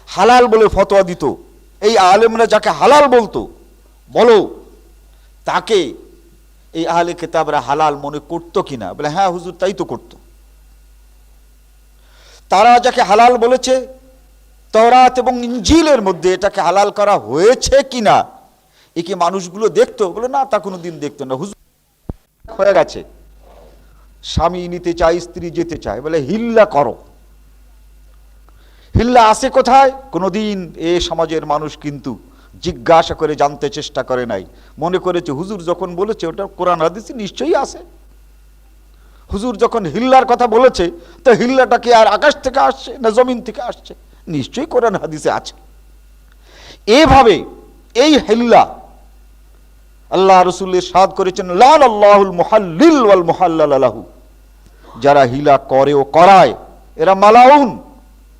হালাল বলে ফতোয়া দিত, এই আলেমরা যাকে হালাল বলতো, বলো তাকে এই আহলে কিতাবরা হালাল মনে করতো কিনা? বলে হ্যাঁ হুজুর, তাই তো করতো। তারা যাকে হালাল বলেছে, তওরাত এবং ইনজিলের মধ্যে এটাকে হালাল করা হয়েছে কিনা এ কি মানুষগুলো দেখতো? বলে না, তা কোনোদিন দেখতো না। হুজুর হয়ে গেছে, স্বামী নিতে চায়, স্ত্রী যেতে চায়, বলে হিল্লা করো। হিল্লা আসে কোথায়? কোনোদিন এ সমাজের মানুষ কিন্তু জিজ্ঞাসা করে জানতে চেষ্টা করে নাই, মনে করেছে হুজুর যখন বলেছে ওটা কোরআন হাদিসে নিশ্চয়ই আছে। হুজুর যখন হিল্লার কথা বলেছে, তো হিল্লাটা কি আর আকাশ থেকে আসছে না জমিন থেকে আসছে? নিশ্চয়ই কোরআন হাদিসে আছে। এভাবে এই হিল্লা আল্লাহ রাসূল ইরশাদ করেছেন, লানাল্লাহুল মুহাল্লিল ওয়াল মুহাল্লাল লাহু, যারা হিলা করে ও করায় এরা মালাউন,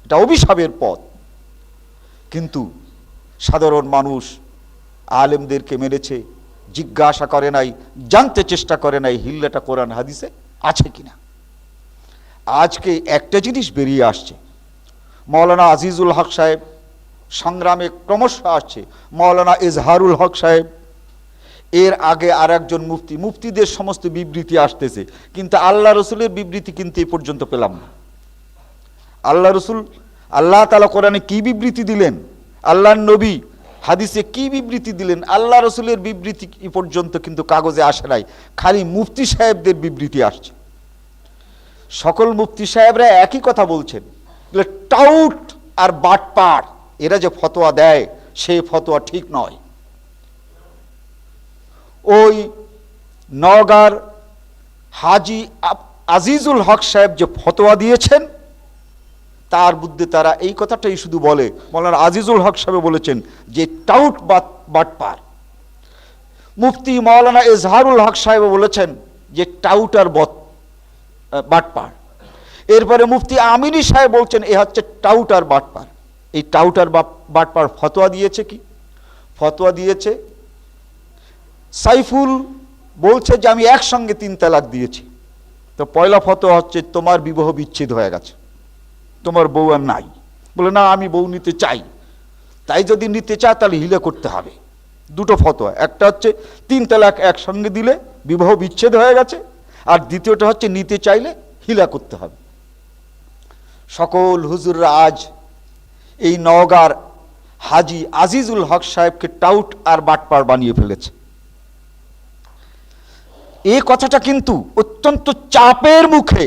এটা অভিশাপের পথ। কিন্তু সাধারণ মানুষ আলেমদেরকে মেরেছে, জিজ্ঞাসা করে নাই, জানতে চেষ্টা করে নাই হিল্লাটা কোরআন হাদিসে আছে কিনা। আজকে একটা জিনিস বেরিয়ে আসছে, মাওলানা আজিজুল হক সাহেব সংগ্রামে ক্রমশ আসছে, মাওলানা ইজহারুল হক সাহেব, এর আগে আর একজন মুফতি, মুফতিদের সমস্ত বিবৃতি আসতেছে, কিন্তু আল্লাহ রসুলের বিবৃতি কিন্তু এই পর্যন্ত পেলাম না। আল্লাহ রসুল, আল্লাহ তাআলা কোরআনে কি বিবৃতি দিলেন, আল্লাহর নবী হাদিসে কি বিবৃতি দিলেন, আল্লাহ রসুলের বিবৃতি এই পর্যন্ত কিন্তু কাগজে আসে নাই, খালি মুফতি সাহেবদের বিবৃতি আসছে। সকল মুফতি সাহেবরা একই কথা বলছেন, টাউট আর বাটপার এরা যে ফতোয়া দেয় সেই ফতোয়া ঠিক নয়। ওই নওগাঁর হাজি আজিজুল হক সাহেব যে ফতোয়া দিয়েছেন, তার বুদ্ধে তারা এই কথাটাই শুধু বলে। মাওলানা আজিজুল হক সাহেব বলেছেন যে টাউট বাটপার। মুফতি মাওলানা ইজহারুল হক সাহেব বলেছেন যে টাউট আর বাটপার। এরপরে মুফতি আমিনী সাহেব বলছেন এ হচ্ছে টাউট আর বাটপার। এই টাউট আর বাটপার ফতোয়া দিয়েছে কি? ফতোয়া দিয়েছে সাইফুল বলছে যে আমি একসঙ্গে 3 তালাক দিয়েছি। তো পয়লা ফতোয়া হচ্ছে তোমার বিবাহ বিচ্ছেদ হয়ে গেছে, তোমার বউ আর নাই। বলে না, আমি বউ নিতে চাই, তাই যদি নিতে চায় তাহলে হিলা করতে হবে। দুটো ফতোয়া, একটা হচ্ছে 3 তালাক একসঙ্গে দিলে বিবাহ বিচ্ছেদ হয়ে গেছে, আর দ্বিতীয়টা হচ্ছে নিতে চাইলে হিলা করতে হবে। সকল হুজুররা আজ এই নওগাঁর হাজি আজিজুল হক সাহেবকে টাউট আর বাটপার বানিয়ে ফেলেছে। এই কথাটা কিন্তু অত্যন্ত চাপের মুখে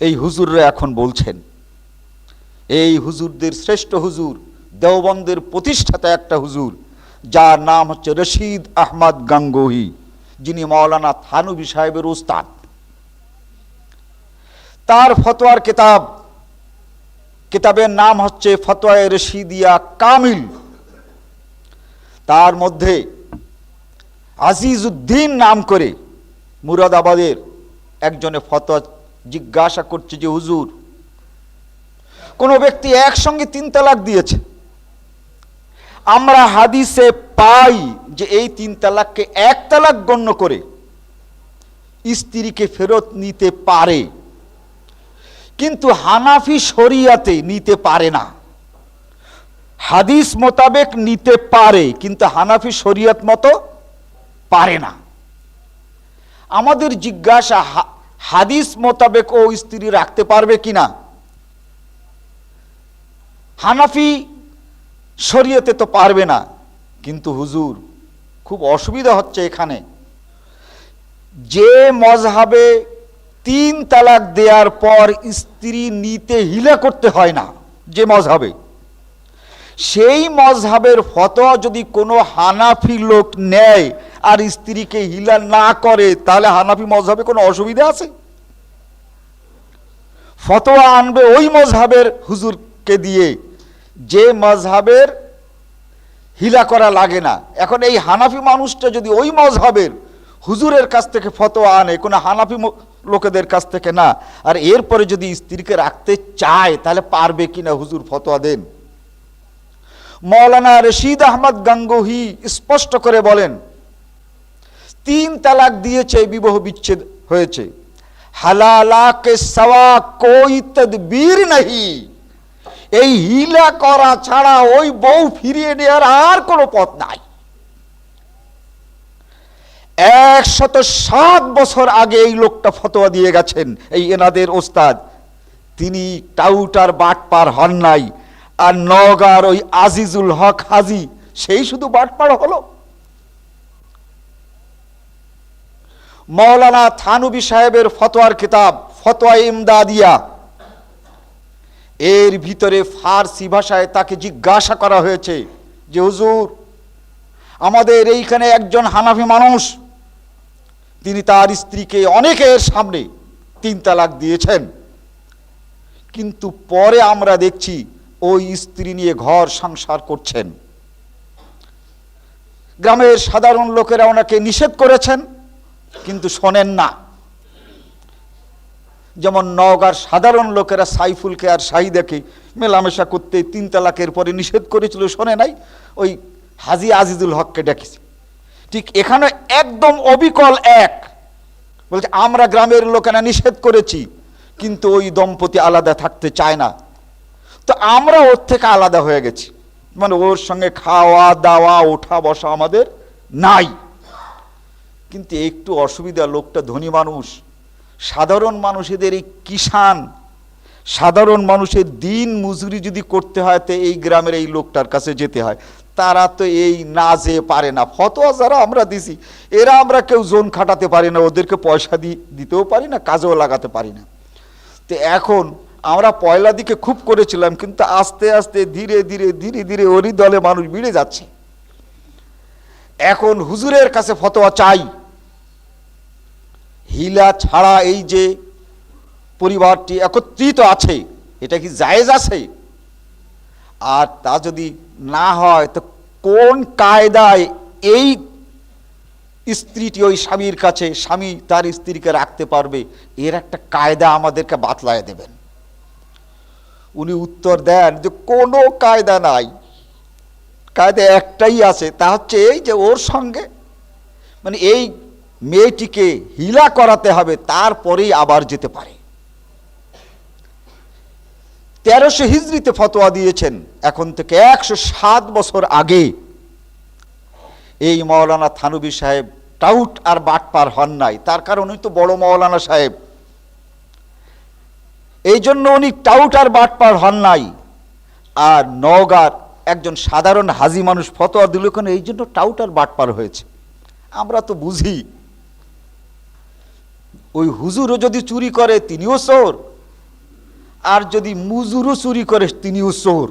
এই হুজুররা এখন বলছেন। এই হুজুরদের শ্রেষ্ঠ হুজুর, দেওবন্দের প্রতিষ্ঠাতা একটা হুজুর, যার নাম হচ্ছে রশিদ আহমদ গাঙ্গোহী, যিনি মাওলানা থানভী সাহেবের উস্তাদ। তার ফতোয়ার কিতাবের নাম হচ্ছে ফতোয়ায়ে রশিদিয়া কামিল। তার মধ্যে আজিজউদ্দিন নাম করে মুরাদাবাদের একজনে ফতোয়া জিজ্ঞাসা করছে যে হুজুর, কোনো ব্যক্তি একসঙ্গে 3 তালাক দিয়েছে, আমরা হাদিসে পাই যে এই 3 তালাককে 1 তালাক গণ্য করে স্ত্রীকে ফেরত নিতে পারে, কিন্তু হানাফি শরিয়াতে নিতে পারে না। হাদিস মোতাবেক নিতে পারে, কিন্তু হানাফি শরিয়ত মতো পারে না। আমাদের জিজ্ঞাসা, হাদিস মোতাবেক ও স্ত্রী রাখতে পারবে কিনা? হানাফি শরিয়তে তো পারবে না, কিন্তু হুজুর খুব অসুবিধা হচ্ছে এখানে। যে মজহাবে 3 তালাক দেওয়ার পর স্ত্রী নিতে হিলা করতে হয় না, যে মজহাবে, সেই মজহাবের ফতোয়া যদি কোনো হানাফি লোক নেয় আর স্ত্রীকে হিলা না করে, তাহলে হানাফি মজহাবে কোনো অসুবিধা আছে? ফতোয়া আনবে ওই মজহাবের হুজুরকে দিয়ে যে মজহাবের হিলা করা লাগে না। এখন এই হানাফি মানুষটা যদি ওই মজহাবের হুজুরের কাছ থেকে ফতোয়া আনে, কোনো হানাফি লোকেদের কাছ থেকে না, আর এরপরে যদি স্ত্রীকে রাখতে চায়, তাহলে পারবে কিনা হুজুর ফতোয়া দেন। মৌলানা রশিদ আহমদ গাঙ্গুহি স্পষ্ট করে বলেন, 3 তালাক দিয়েছে, বিবাহ বিচ্ছেদ হয়েছে, হালালা কে সওয়া কোই তদবীর নেই, এই হিলা করা ছাড়া ওই বউ ফিরিয়ে নেওয়ার আর কোনো পথ নাই। 107 বছর আগে এই লোকটা ফতোয়া দিয়ে গেছেন, এই এনাদের ওস্তাদ। তিনি টাউটার বাটপার হন নাই, আর নওগাঁর ওই আজিজুল হক হাজি সেই শুধু বাটপার হলো। মৌলানা থানবী সাহেবের ফতোয়ার কিতাব ফতোয়া ইমদাদিয়া, এর ভিতরে ফার্সি ভাষায় তাকে জিজ্ঞাসা করা হয়েছে যে হুজুর, আমাদের এইখানে একজন হানাফি মানুষ, তিনি তার স্ত্রীকে অনেকের সামনে 3 তালাক দিয়েছেন, কিন্তু পরে আমরা দেখছি ওই স্ত্রী নিয়ে ঘর সংসার করছেন। গ্রামের সাধারণ লোকেরা ওনাকে নিষেধ করেছেন, কিন্তু শোনেন না। যেমন নওগাঁর সাধারণ লোকেরা সাইফুলকে আর শাহিদাকে মেলামেশা করতে 3 তালাকের পরে নিষেধ করেছিল, শোনে নাই, ওই হাজি আজিজুল হককে ডেকেছে। ঠিক এখানে একদম অবিকল এক বলছে, আমরা গ্রামের লোকেরা নিষেধ করেছি, কিন্তু ওই দম্পতি আলাদা থাকতে চায় না, তো আমরা ওর থেকে আলাদা হয়ে গেছি, মানে ওর সঙ্গে খাওয়া দাওয়া ওঠা বসা আমাদের নাই। কিন্তু একটু অসুবিধা, লোকটা ধনী মানুষ, সাধারণ মানুষদের এই কিষান, সাধারণ মানুষের দিন মজুরি যদি করতে হয়, তো এই গ্রামের এই লোকটার কাছে যেতে হয়। তারা তো এই না যেয়ে পারে না। ফতোয়া যারা আমরা দিছি, এরা আমরা কেউ জোন খাটাতে পারি না, ওদেরকে পয়সা দিতেও পারি না, কাজেও লাগাতে পারি না। তো এখন আমরা পয়লা দিকে খুব করেছিলাম, কিন্তু আস্তে আস্তে ধীরে ধীরে ধীরে ধীরে ওরই দলে মানুষ বেড়ে যাচ্ছে। এখন হুজুরের কাছে ফতোয়া চাই, হিলা ছাড়া এই যে পরিবারটি একত্রিত আছে, এটা কি জায়েজ আছে? আর তা যদি না হয়, তো কোন কায়দায় এই স্ত্রীটি ওই স্বামীর কাছে, স্বামী তার স্ত্রীকে রাখতে পারবে, এর একটা কায়দা আমাদেরকে বাতলায় দেবেন। উনি উত্তর দেন যে কোনো কায়দা নাই, কায়দা একটাই আছে, তা হচ্ছে এই যে ওর সঙ্গে, মানে এই মেয়েটিকে হিলা করাতে হবে, তারপরেই আবার যেতে পারে। 1300 হিজরিতে ফতোয়া দিয়েছেন, এখন থেকে 107 বছর আগে এই মৌলানা থানবী সাহেব টাউট আর বাটপার হন নাই, তার কারণ উনি তো বড় মৌলানা সাহেব, এই জন্য উনি টাউট আর বাটপার হন নাই। আর নওগাঁর একজন সাধারণ হাজি মানুষ ফতোয়া দিল কেন, এই জন্য টাউট আর বাটপার হয়েছে। আমরা তো বুঝি, ওই হুজুরও যদি চুরি করে তিনিও চোর, আর যদি মুজুরও চুরি করে তিনিও চোর।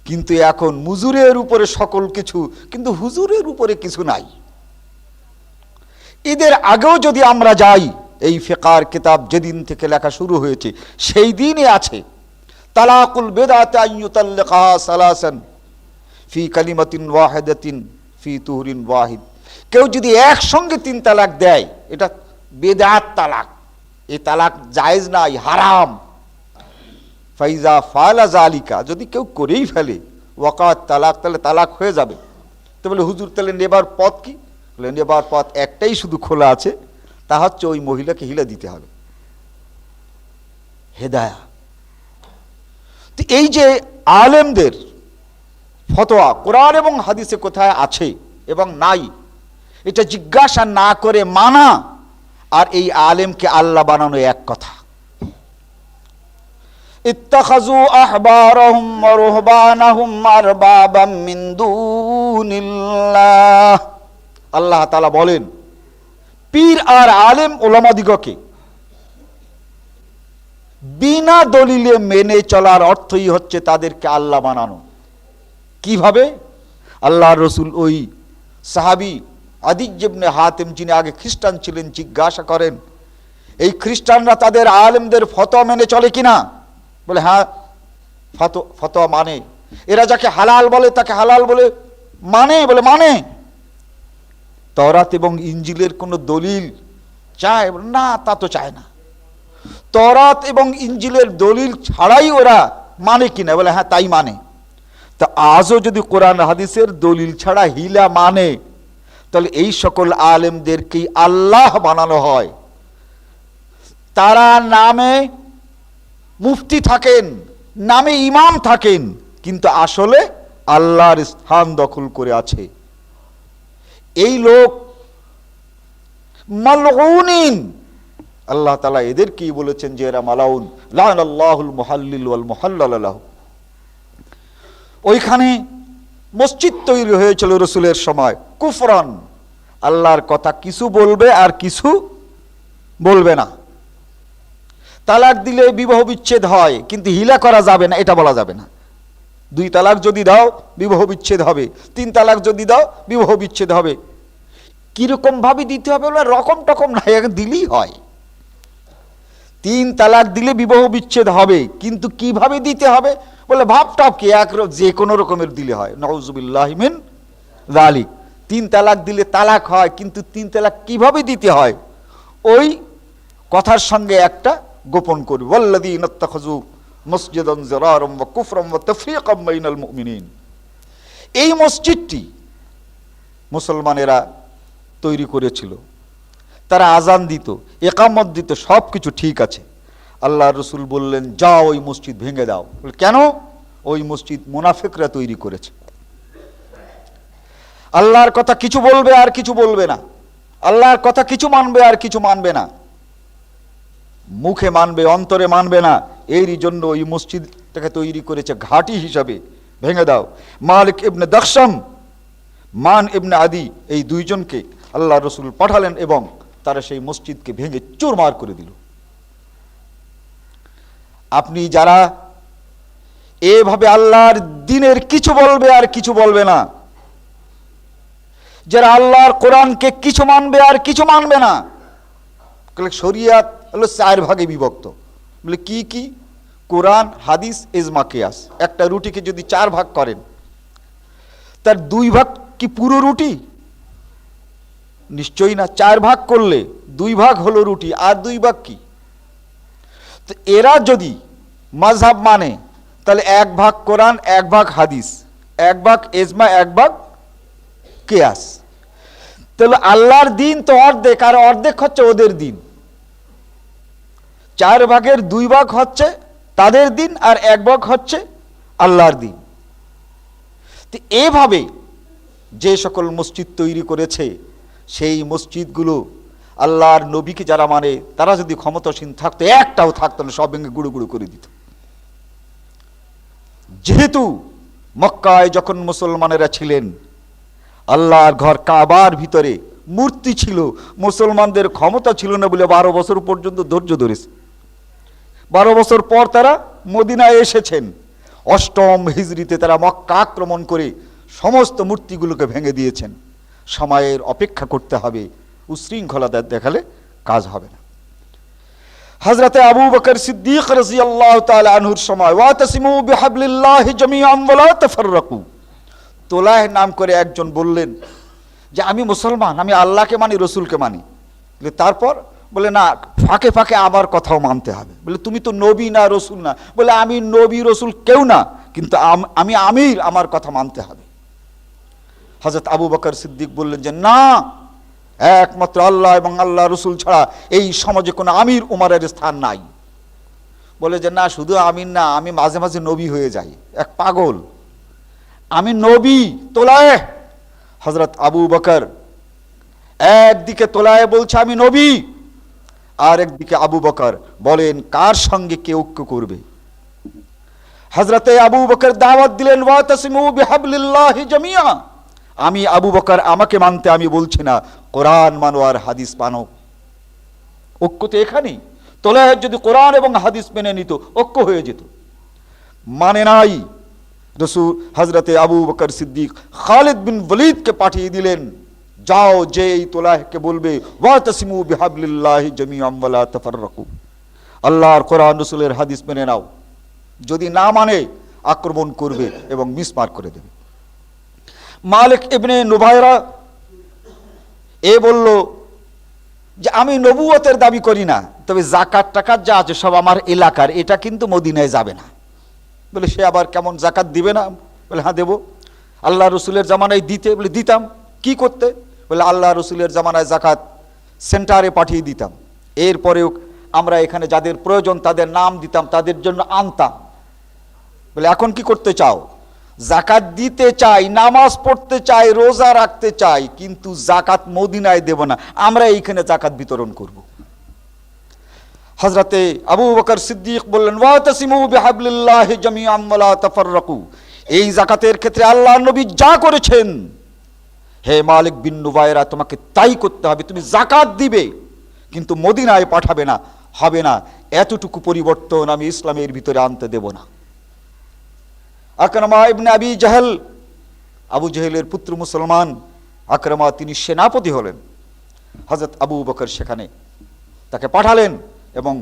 কিন্তু এখন মুজুরের উপরে সকল কিছু, কিন্তু হুজুরের উপরে কিছু নাই। ঈদের আগেও যদি আমরা যাই, এই ফিকার কিতাব যেদিন থেকে লেখা শুরু হয়েছে সেই দিনই আছে, তালাকুল বিদআতি আন ইউতাল্লিকাহা সালাসান ফি কালিমাতিন ওয়াহিদাতিন ফি তুহরিন ওয়াহিদ। কেউ যদি একসঙ্গে 3 তালাক দেয়, এটা বেদাত তালাক, এই তালাক জায়েজ নাই, হারাম। ফাইজা ফালা জালিকা, যদি কেউ করেই ফেলে ওয়াকাত তালাক, তাহলে তালাক হয়ে যাবে। তো বলে হুজুর তাহলে নেবার পথ কি? বলে নেবার পথ একটাই শুধু খোলা আছে, তা হচ্ছে ওই মহিলাকে হিলা দিতে হবে, হেদায়া। তো এই যে আলেমদের ফতোয়া কোরআন এবং হাদিসে কোথায় আছে এবং নাই, এটা জিজ্ঞাসা না করে মানা আর এই আলেমকে আল্লাহ বানানো এক কথা। ইত্তাখাযু আহবারহুম ওয়া রুহবানাহুম আরবাবাম মিন দুনিল্লাহ, আল্লাহ তাআলা বলেন পীর আর আলেম ওলামাদিগকে বিনা দলিলে মেনে চলার অর্থই হচ্ছে তাদেরকে আল্লাহ বানানো। কিভাবে? আল্লাহর রসুল ওই সাহাবী আদি ইবনে হাতেম, যিনি আগে খ্রিস্টান ছিলেন, জিজ্ঞাসা করেন এই খ্রিস্টানরা তাদের আলেমদের ফতোয়া মেনে চলে কিনা? বলে হ্যাঁ, ফতোয়া মানে। এরা যাকে হালাল বলে তাকে হালাল বলে মানে? বলে মানে। তওরাত এবং ইনজিলের কোনো দলিল চায়? না, তা তো চায় না। তওরাত এবং ইনজিলের দলিল ছাড়াই ওরা মানে কিনা? বলে হ্যাঁ, তাই মানে। তা আজও যদি কোরআন হাদিসের দলিল ছাড়া হিলা মানে, তাহলে এই সকল আলেমদেরকেই আল্লাহ বানানো হয়। তারা নামে মুফতি থাকেন, নামে ইমাম থাকেন, কিন্তু আসলে আল্লাহর স্থান দখল করে আছে। এই লোক মালউনিন, আল্লাহ তাআলা এদেরকেই বলেছেন যে এরা মালাউন, লাআনাল্লাহুল মুহাল্লিল ওয়াল মুহাল্লাল লাহু। ওইখানে মসজিদ তৈরি হয়েছিল রসুলের সময়, কুফরান, আল্লাহর কথা কিছু বলবে আর কিছু বলবে না। তালাক দিলে বিবাহ বিচ্ছেদ হয়, কিন্তু হিলা করা যাবে না, এটা বলা যাবে না। 2 তালাক যদি দাও বিবাহ বিচ্ছেদ হবে, 3 তালাক যদি দাও বিবাহ বিচ্ছেদ হবে। কিরকম ভাবে দিতে হবে? বলে রকম টকম না, দিলেই হয়। 3 তালাক দিলে বিবাহ বিচ্ছেদ হবে, কিন্তু কিভাবে দিতে হবে? বলে ভাবটাপ কি যে কোনো রকমের দিলে হয়। নাউযুবিল্লাহি মিন যালিক। 3 তালাক দিলে তালাক হয়, কিন্তু 3 তালাক কিভাবে দিতে হয় ওই কথার সঙ্গে একটা গোপন করবে। ওয়াল্লাযীনা ইত্তাখাযু মসজিদান জিরারাম ওয়া কুফরাম ওয়া তাফরীকাম বাইনাল মুমিনিন। এই মসজিদটি মুসলমানেরা তৈরি করেছিল, তারা আজান দিত, ইকামত দিত, সব কিছু ঠিক আছে। আল্লাহর রাসূল বললেন যাও ওই মসজিদ ভেঙে দাও। কেন? ওই মসজিদ মুনাফিকরা তৈরি করেছে। আল্লাহর কথা কিছু বলবে আর কিছু বলবে না, আল্লাহর কথা কিছু মানবে আর কিছু মানবে না, মুখে মানবে অন্তরে মানবে না। এরই জন্য ওই মসজিদটাকে তৈরি করেছে ঘাঁটি হিসাবে। ভেঙে দাও। মালিক ইবনে দাখশাম, মান ইবনে আদি, এই 2 জনকে আল্লাহর রাসূল পাঠালেন এবং তারা সেই মসজিদকে ভেঙে চুরমার করে দিল। আপনি যারা এভাবে আল্লাহর দ্বীনের কিছু বলবে আর কিছু বলবে না, যারা আল্লাহর কোরআনকে কিছু মানবে আর কিছু মানবে না, শরিয়াত হলো 4 ভাগে বিভক্ত। বলে কি কি? কোরআন, হাদিস, ইজমা, কিয়াস। একটা রুটিকে যদি 4 ভাগ করেন, তার 2 ভাগ কি পুরো রুটি? নিশ্চয়ই না। 4 ভাগ করলে 2 ভাগ হলো রুটি, আর 2 ভাগ কি? তো এরা যদি মাযহাব মানে, তাহলে 1 ভাগ কোরআন, 1 ভাগ হাদিস, 1 ভাগ ইজমা, 1 ভাগ কিয়াস। তাহলে আল্লাহর দ্বীন তো অর্ধেক, আর অর্ধেক হচ্ছে ওদের দ্বীন। 4 ভাগের 2 ভাগ হচ্ছে তাদের দ্বীন, আর 1 ভাগ হচ্ছে আল্লাহর দ্বীন। তো এভাবে যে সকল মসজিদ তৈরি করেছে, সেই মসজিদগুলো আল্লাহর নবীকে যারা মানে, তারা যদি ক্ষমতাসীন থাকতো, একটাও থাকতো না, সব ভেঙে গুঁড়ো গুঁড়ো করে দিত। যেহেতু মক্কায় যখন মুসলমানেরা ছিলেন, আল্লাহর ঘর কাবার ভিতরে মূর্তি ছিল, মুসলমানদের ক্ষমতা ছিল না বলে 12 বছর পর্যন্ত ধৈর্য ধরেছে। 12 বছর পর তারা মদিনায় এসেছেন। 8ম হিজরিতে তারা মক্কা আক্রমণ করে সমস্ত মূর্তিগুলোকে ভেঙে দিয়েছেন। সময়ের অপেক্ষা করতে হবে, উশৃঙ্খলা দেখালে কাজ হবে না। হযরতে আবু বকর সিদ্দিক রাদিয়াল্লাহু তাআলা আনহুর সময় ওয়াতাসিমু বিহাবলিল্লাহি জামিআন ওয়া লা তাফাররাকু, তোলাহ নাম করে একজন বললেন যে আমি মুসলমান, আমি আল্লাহকে মানি, রসুলকে মানি। তারপর বলে না, ফাঁকে ফাঁকে আমার কথাও মানতে হবে। বলে তুমি তো নবী না, রসুল না। বলে আমি নবী রসুল কেউ না, কিন্তু আমি আমির, আমার কথা মানতে হবে। হযরত আবু বকর সিদ্দিক বললেন যে না, একমাত্র আল্লাহ এবং আল্লাহ রসুল ছাড়া এই সমাজে কোনো আমির উমরের স্থান নাই। বলে যে না, শুধু আমির না, আমি মাঝে মাঝে নবী হয়ে যাই। এক পাগল, আমি নবী তোলায়। হযরত আবু বকর একদিকে তোলায় বলছে আমি নবী, আর একদিকে আবু বকর বলেন কার সঙ্গে কে ঐক্য করবে। হযরতে আবু বকর দাওয়াত দিলেন ওয়াতাসিমু বিহাবলিল্লাহি জামিয়া। আমি আবু বকর, আমাকে মানতে আমি বলছি না, কোরআন মানো আর হাদিস মানো। ঐক্য তো এখানেই। তোলায় যদি কোরআন এবং হাদিস মেনে নিত, ঐক্য হয়ে যেত। মানে নাই। রসূল হযরতে আবু বকর সিদ্দিক খালিদ বিন ওয়ালিদকে পাঠিয়ে দিলেন, যাও যে এই তোলাহকে বলবে ওয়াতাসিমু বিহাবলিল্লাহি জামিআন ওয়া লা তাফাররাকু, আল্লাহর কোরআন রসূলের হাদিস মেনে নাও। যদি না মানে আক্রমণ করবে এবং মিসমার করে দেবে। মালিক ইবনে নুবায়রা এ বলল যে আমি নবুয়তের দাবি করি না, তবে জাকাত টাকাত যা আছে সব আমার এলাকার, এটা কিন্তু মদিনায় যাবে না। বলে সে আবার কেমন, জাকাত দিবে না? বলে হ্যাঁ দেবো। আল্লাহ রসুলের জামানায় দিতে? বলে দিতাম। কি করতে? বলে আল্লাহ রসুলের জামানায় জাকাত সেন্টারে পাঠিয়ে দিতাম, এরপরেও আমরা এখানে যাদের প্রয়োজন তাদের নাম দিতাম, তাদের জন্য আনতাম। বলে এখন কি করতে চাও? জাকাত দিতে চাই, নামাজ পড়তে চাই, রোজা রাখতে চাই, কিন্তু জাকাত মদিনায় দেব না, আমরা এইখানে জাকাত বিতরণ করব। হযরতে আবু বকর সিদ্দিক বললেন ওয়াতাসিমু বিহাবলিল্লাহি জামিআন ওয়া লা তাফাররাকু। এই জাকাতের ক্ষেত্রে আল্লাহর নবী যা করেছেন, হে মালিক বিন নুবায়রা, তোমাকে তাই করতে হবে। তুমি জাকাত দিবে কিন্তু মদিনায় পাঠাবে না, হবে না। এতটুকু পরিবর্তন আমি ইসলামের ভিতরে আনতে দেব না। আকরামা ইবনে আবি জাহল, আবু জাহেলের পুত্র মুসলমান আকরামা, তিনি সেনাপতি হলেন। হযরত আবু বকর সেখানে তাকে পাঠালেন এবং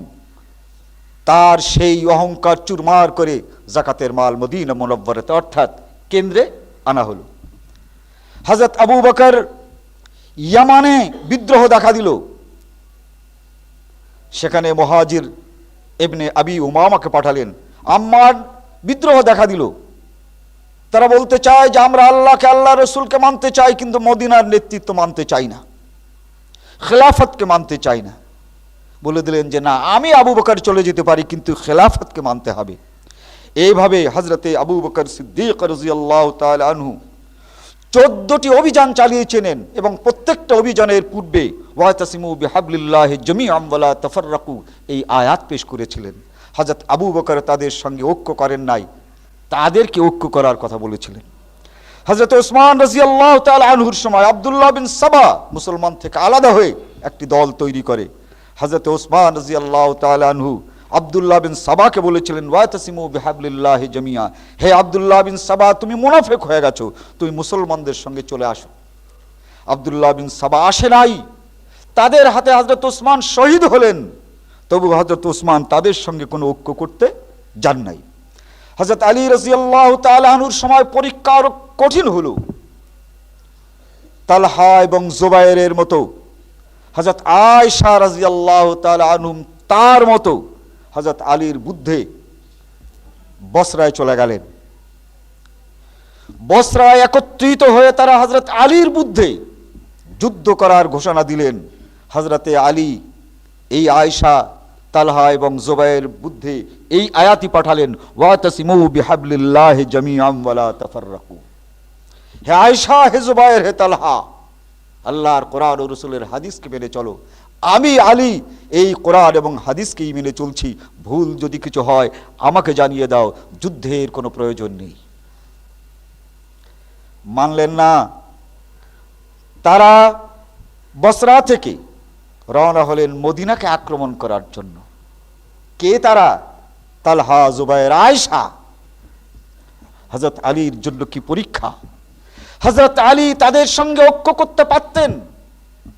তার সেই অহংকার চুরমার করে জাকাতের মাল মদিনা মুনাওয়ারাতে অর্থাৎ কেন্দ্রে আনা হলো। হযরত আবু বকর ইয়ামানে বিদ্রোহ দেখা দিল। সেখানে মুহাজির ইবনে আবি উমামাকে পাঠালেন। আম্মার বিদ্রোহ দেখা দিল। তারা বলতে চায় যে আমরা আল্লাহকে, আল্লাহ রসুলকে মানতে চাই, কিন্তু মদিনার নেতৃত্ব মানতে চাই না, খেলাফতকে মানতে চাই না। বলে দিলেন যে না, আমি আবু বকর চলে যেতে পারি, কিন্তু খেলাফতকে মানতে হবে। এইভাবে হযরতে আবু বকর সিদ্দিক রাদিয়াল্লাহু তাআলা আনহু 14টি অভিযান চালিয়েছিলেন এবং প্রত্যেকটা অভিযানের পূর্বে ওয়াতাসিমু বিহাবলিল্লাহি জামিআন ওয়া লা তাফাররাকু এই আয়াত পেশ করেছিলেন। হযরত আবু বকর তাদের সঙ্গে ঐক্য করেন নাই, তাদেরকে ঐক্য করার কথা বলেছিলেন। হযরত ওসমান রাদিয়াল্লাহু তাআলা আনহুর সময় আব্দুল্লাহ বিন সাবা মুসলমান থেকে আলাদা হয়ে একটি দল তৈরি করে। হযরত ওসমান রাদিয়াল্লাহু তাআলা আনহু আব্দুল্লাহ বিন সাবাকে বলেছিলেন ওয়াতাসিমু বিহাবলিল্লাহি জামিআ, হে আব্দুল্লাহ বিন সাবা, তুমি মুনাফিক হয়ে গেছো, তুমি মুসলমানদের সঙ্গে চলে আসো। আব্দুল্লাহ বিন সাবা আসে নাই। তাদের হাতে হযরত ওসমান শহীদ হলেন, তবু হযরত ওসমান তাদের সঙ্গে কোনো ঐক্য করতে যান নাই। হযরত আলী রাদিয়াল্লাহু তাআলা আনহুর সময় পরীক্ষা আরো কঠিন হলো। তালহা এবং জুবায়েরের মতো, হযরত আয়েশা রাদিয়াল্লাহু তাআলা আনহুম তার মতো হযরত আলীর বুদ্ধে বসরায় চলে গেলেন। বসরায় একত্রিত হয়ে তারা হযরত আলীর বুদ্ধে যুদ্ধ করার ঘোষণা দিলেন। হযরতে আলী এই আয়েশা, তালহা এবং জুবায়ের বুদ্ধে এই আয়াতই পাঠালেন ওয়াতাসিমু বিহাবলিল্লাহি জামিআন ওয়া লা তাফাররাকু। হে আয়েশা, হে জুবায়ের, হে তালহা, আল্লাহর কোরআন ও রাসূলের হাদিসকে মেনে চলো। আমি আলী এই কোরআন এবং হাদিসকেই মেনে চলছি। ভুল যদি কিছু হয় আমাকে জানিয়ে দাও, যুদ্ধের কোনো প্রয়োজন নেই। মানলেন না। তারা বসরা থেকে রওনা হলেন মদিনাকে আক্রমণ করার জন্য। কে তারা? তালহা, জুবায়ের, আয়েশা। হযরত আলীর জন্য কি পরীক্ষা! হযরত আলী তাদের সঙ্গে ঐক্য করতে পারতেন,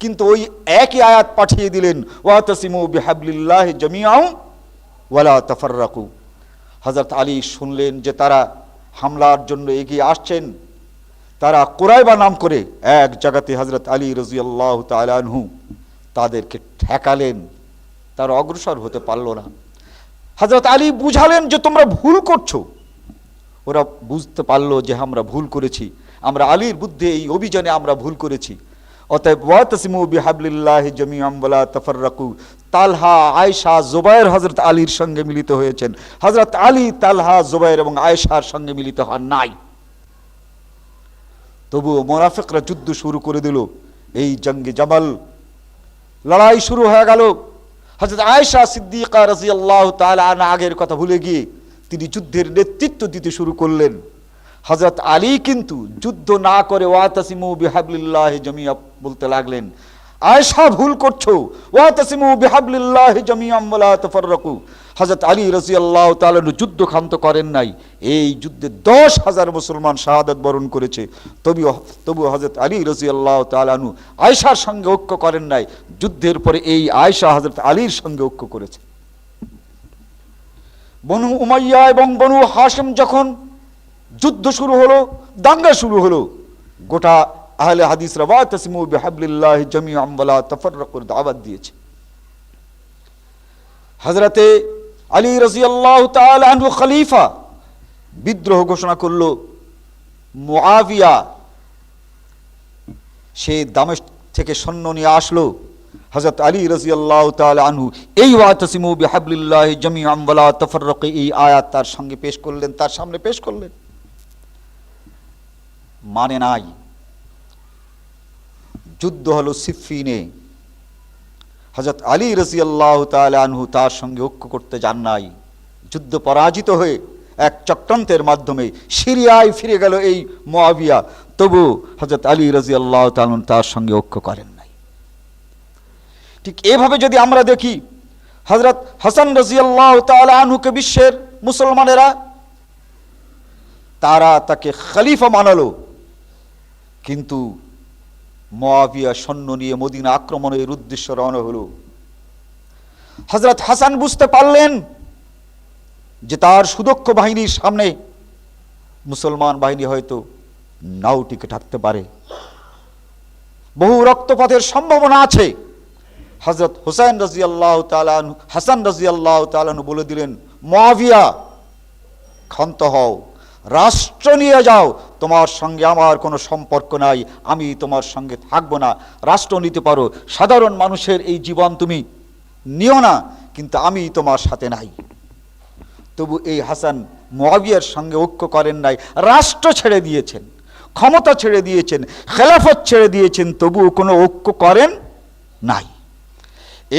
কিন্তু ওই একই আয়াত পাঠিয়ে দিলেন ওয়াতাসিমু বিহাবলিল্লাহি জামিআন ওয়া লা তাফাররাকু। হযরত আলী শুনলেন যে তারা হামলার জন্য এগিয়ে আসছেন। তারা কুরাইবা নাম করে এক জায়গাতে হযরত আলী রাদিয়াল্লাহু তাআলা আনহু তাদেরকে ঠেকালেন, তারা অগ্রসর হতে পারল না। হযরত আলী বুঝালেন যে তোমরা ভুল করছো। ওরা বুঝতে পারলো যে আমরা ভুল করেছি, আমরা আলীর বুদ্ধে এই অভিযানে আমরা ভুল করেছি। অতএব ওয়াতাসিমু বিহাবলিল্লাহি জামিআন ওয়ালা তাফাররাকু। তালহা, আয়েশা, জুবায়ের হযরত আলীর সঙ্গে মিলিত হয়েছেন। হযরত আলী তালহা, জুবায়ের এবং আয়েশার সঙ্গে মিলিত হন নাই। তবুও মুনাফিকরা যুদ্ধ শুরু করে দিল। এই জঙ্গে জামাল, লড়াই শুরু হয়ে গেল। হযরত আয়েশা সিদ্দিকা রাদিয়াল্লাহু তাআলা আনহা আগের কথা ভুলে গিয়ে তিনি যুদ্ধের নেতৃত্ব দিতে শুরু করলেন। হযরত আলী কিন্তু যুদ্ধ না করে ওয়াতাসিমু বিহাবলিল্লাহি জামিআ বলতে লাগলেন। আয়েশা ভুল করছো, ওয়াতাসিমু বিহাবলিল্লাহি জামিআন ওয়ালা তাফাররাকু। হযরত আলী রাদিয়াল্লাহু তাআলা যুদ্ধ ক্ষান্ত করেন নাই। এই যুদ্ধে 10,000 মুসলমান শাহাদাত বরণ করেছে। তবু হযরত আলী রাদিয়াল্লাহু তাআলা আয়েশার সঙ্গে ঐক্য করেন নাই। যুদ্ধের পরে এই আয়েশা হযরত আলীর সঙ্গে ঐক্য করেছে। বনু উমাইয়া এবং বনু হাশিম যখন যুদ্ধ শুরু হলো, দাঙ্গা শুরু হলো, গোটা আহলে হাদিসরা ওয়াতাসিমু বিহাবলিল্লাহি জামিআন ওয়ালা তাফাররাকুর দাওয়াত দিয়েছে। হযরতে আলী রাদিয়াল্লাহু তাআলা আনহু খলিফা, বিদ্রোহ ঘোষণা করলো। মুআবিয়া সে দামেস্ক থেকে সৈন্য নিয়ে আসলো। হযরত আলী রাদিয়াল্লাহু তাআলা আনহু এই ওয়াতাসিমু বিহাবলিল্লাহি জামিআন ওয়ালা তাফাররাকু এই আয়াত তার সঙ্গে পেশ করলেন, তার সামনে পেশ করলেন। মানে নাই। যুদ্ধ হলো সিফফিনে। হযরত আলী রাদিয়াল্লাহু তাআলা আনহু তার সঙ্গে ঐক্য করতে যান নাই। যুদ্ধ পরাজিত হয়ে এক চক্রান্তের মাধ্যমে সিরিয়ায় ফিরে গেল এই মুআবিয়া। তবু হযরত আলী রাদিয়াল্লাহু তাআলা তার সঙ্গে ঐক্য করেন নাই। ঠিক এভাবে যদি আমরা দেখি, হযরত হাসান রাদিয়াল্লাহু তাআলা আনহুকে বিশ্বের মুসলমানেরা তারা তাকে খলিফা মানালো, কিন্তু মুআবিয়া সৈন্য নিয়ে মদিনা আক্রমণের উদ্দেশ্যে রওনা হলো। হযরত হাসান বুঝতে পারলেন যে তার সুদক্ষ বাহিনীর সামনে মুসলমান বাহিনী হয়তো নাও টিকে থাকতে পারে, বহু রক্তপাতের সম্ভাবনা আছে। হযরত হুসাইন রাদিয়াল্লাহু তাআলা আনহু, হাসান রাদিয়াল্লাহু তাআলা আনহু বলে দিলেন, মুআবিয়া ক্ষান্ত হও, রাষ্ট্র নিয়ে যাও, তোমার সঙ্গে আমার কোনো সম্পর্ক নাই, আমি তোমার সঙ্গে থাকবো না। রাষ্ট্র নিতে পারো, সাধারণ মানুষের এই জীবন তুমি নিও না, কিন্তু আমি তোমার সাথে নাই। তবু এই হাসান মুআবিয়ার সঙ্গে ঐক্য করেন নাই, রাষ্ট্র ছেড়ে দিয়েছেন, ক্ষমতা ছেড়ে দিয়েছেন, খেলাফত ছেড়ে দিয়েছেন, তবু কোনো ঐক্য করেন নাই।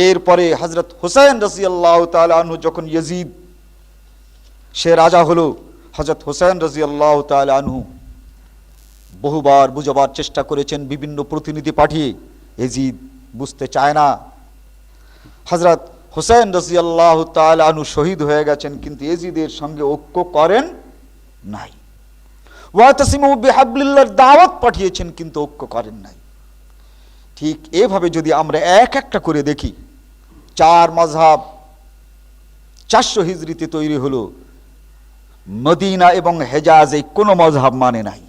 এরপরে হযরত হুসাইন রাদিয়াল্লাহু তাআলা আনহু যখন ইয়াজিদ সে রাজা হলো, হযরত হুসাইন রাদিয়াল্লাহু তাআলা আনহু বহুবার বুঝাবার চেষ্টা করেছেন বিভিন্ন প্রতিনিধি পাঠিয়ে। ইয়াজিদ বুঝতে চায় না। হযরত হুসাইন রাদিয়াল্লাহু তাআলা আনহু শহীদ হয়ে গেছেন, কিন্তু ইয়াজিদের সঙ্গে ঐক্য করেন নাই। ওয়াতাসিমু বিহাবলিল্লাহর দাওয়াত পাঠিয়েছেন, কিন্তু ঐক্য করেন নাই। ঠিক এভাবে যদি আমরা এক একটা করে দেখি, 4 মাযহাব 400 হিজরিতে তৈরি হলো। মদিনা এবং হেজাজে কোনো মাযহাব মানে নাই।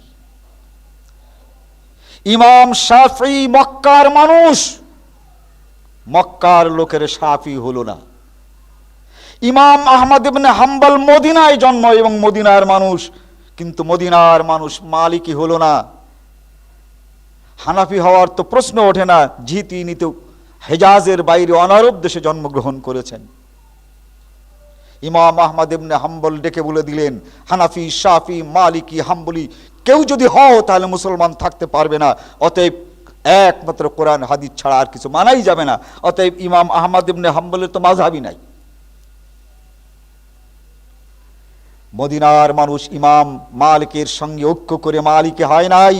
ইমাম শাফি মক্কার মানুষ, মক্কার লোকের শাফি হলো না। ইমাম আহমদ ইবনে হাম্বল মদিনায় জন্ম এবং মদিনার মানুষ, কিন্তু মদিনার মানুষ মালিকি হলো না। হানাফি হওয়ার তো প্রশ্ন ওঠে না, জি তিনি তো হেজাজের বাইরে অনারব দেশে জন্মগ্রহণ করেছেন। ইমাম আহমদ ইবনে হাম্বল ডেকে বলে দিলেন, হানাফি, শাফি, মালিকি, হাম্বলি কেউ যদি হও তাহলে মুসলমান থাকতে পারবে না। অতএব একমাত্র কোরআন হাদিস ছাড়া আর কিছু মানাই যাবে না। অতএব ইমাম আহমদ ইবনে হাম্বলের তো মাযহাবই নাই। মদিনার মানুষ ইমাম মালিকের সঙ্গে ঐক্য করে মালিকি হয় নাই,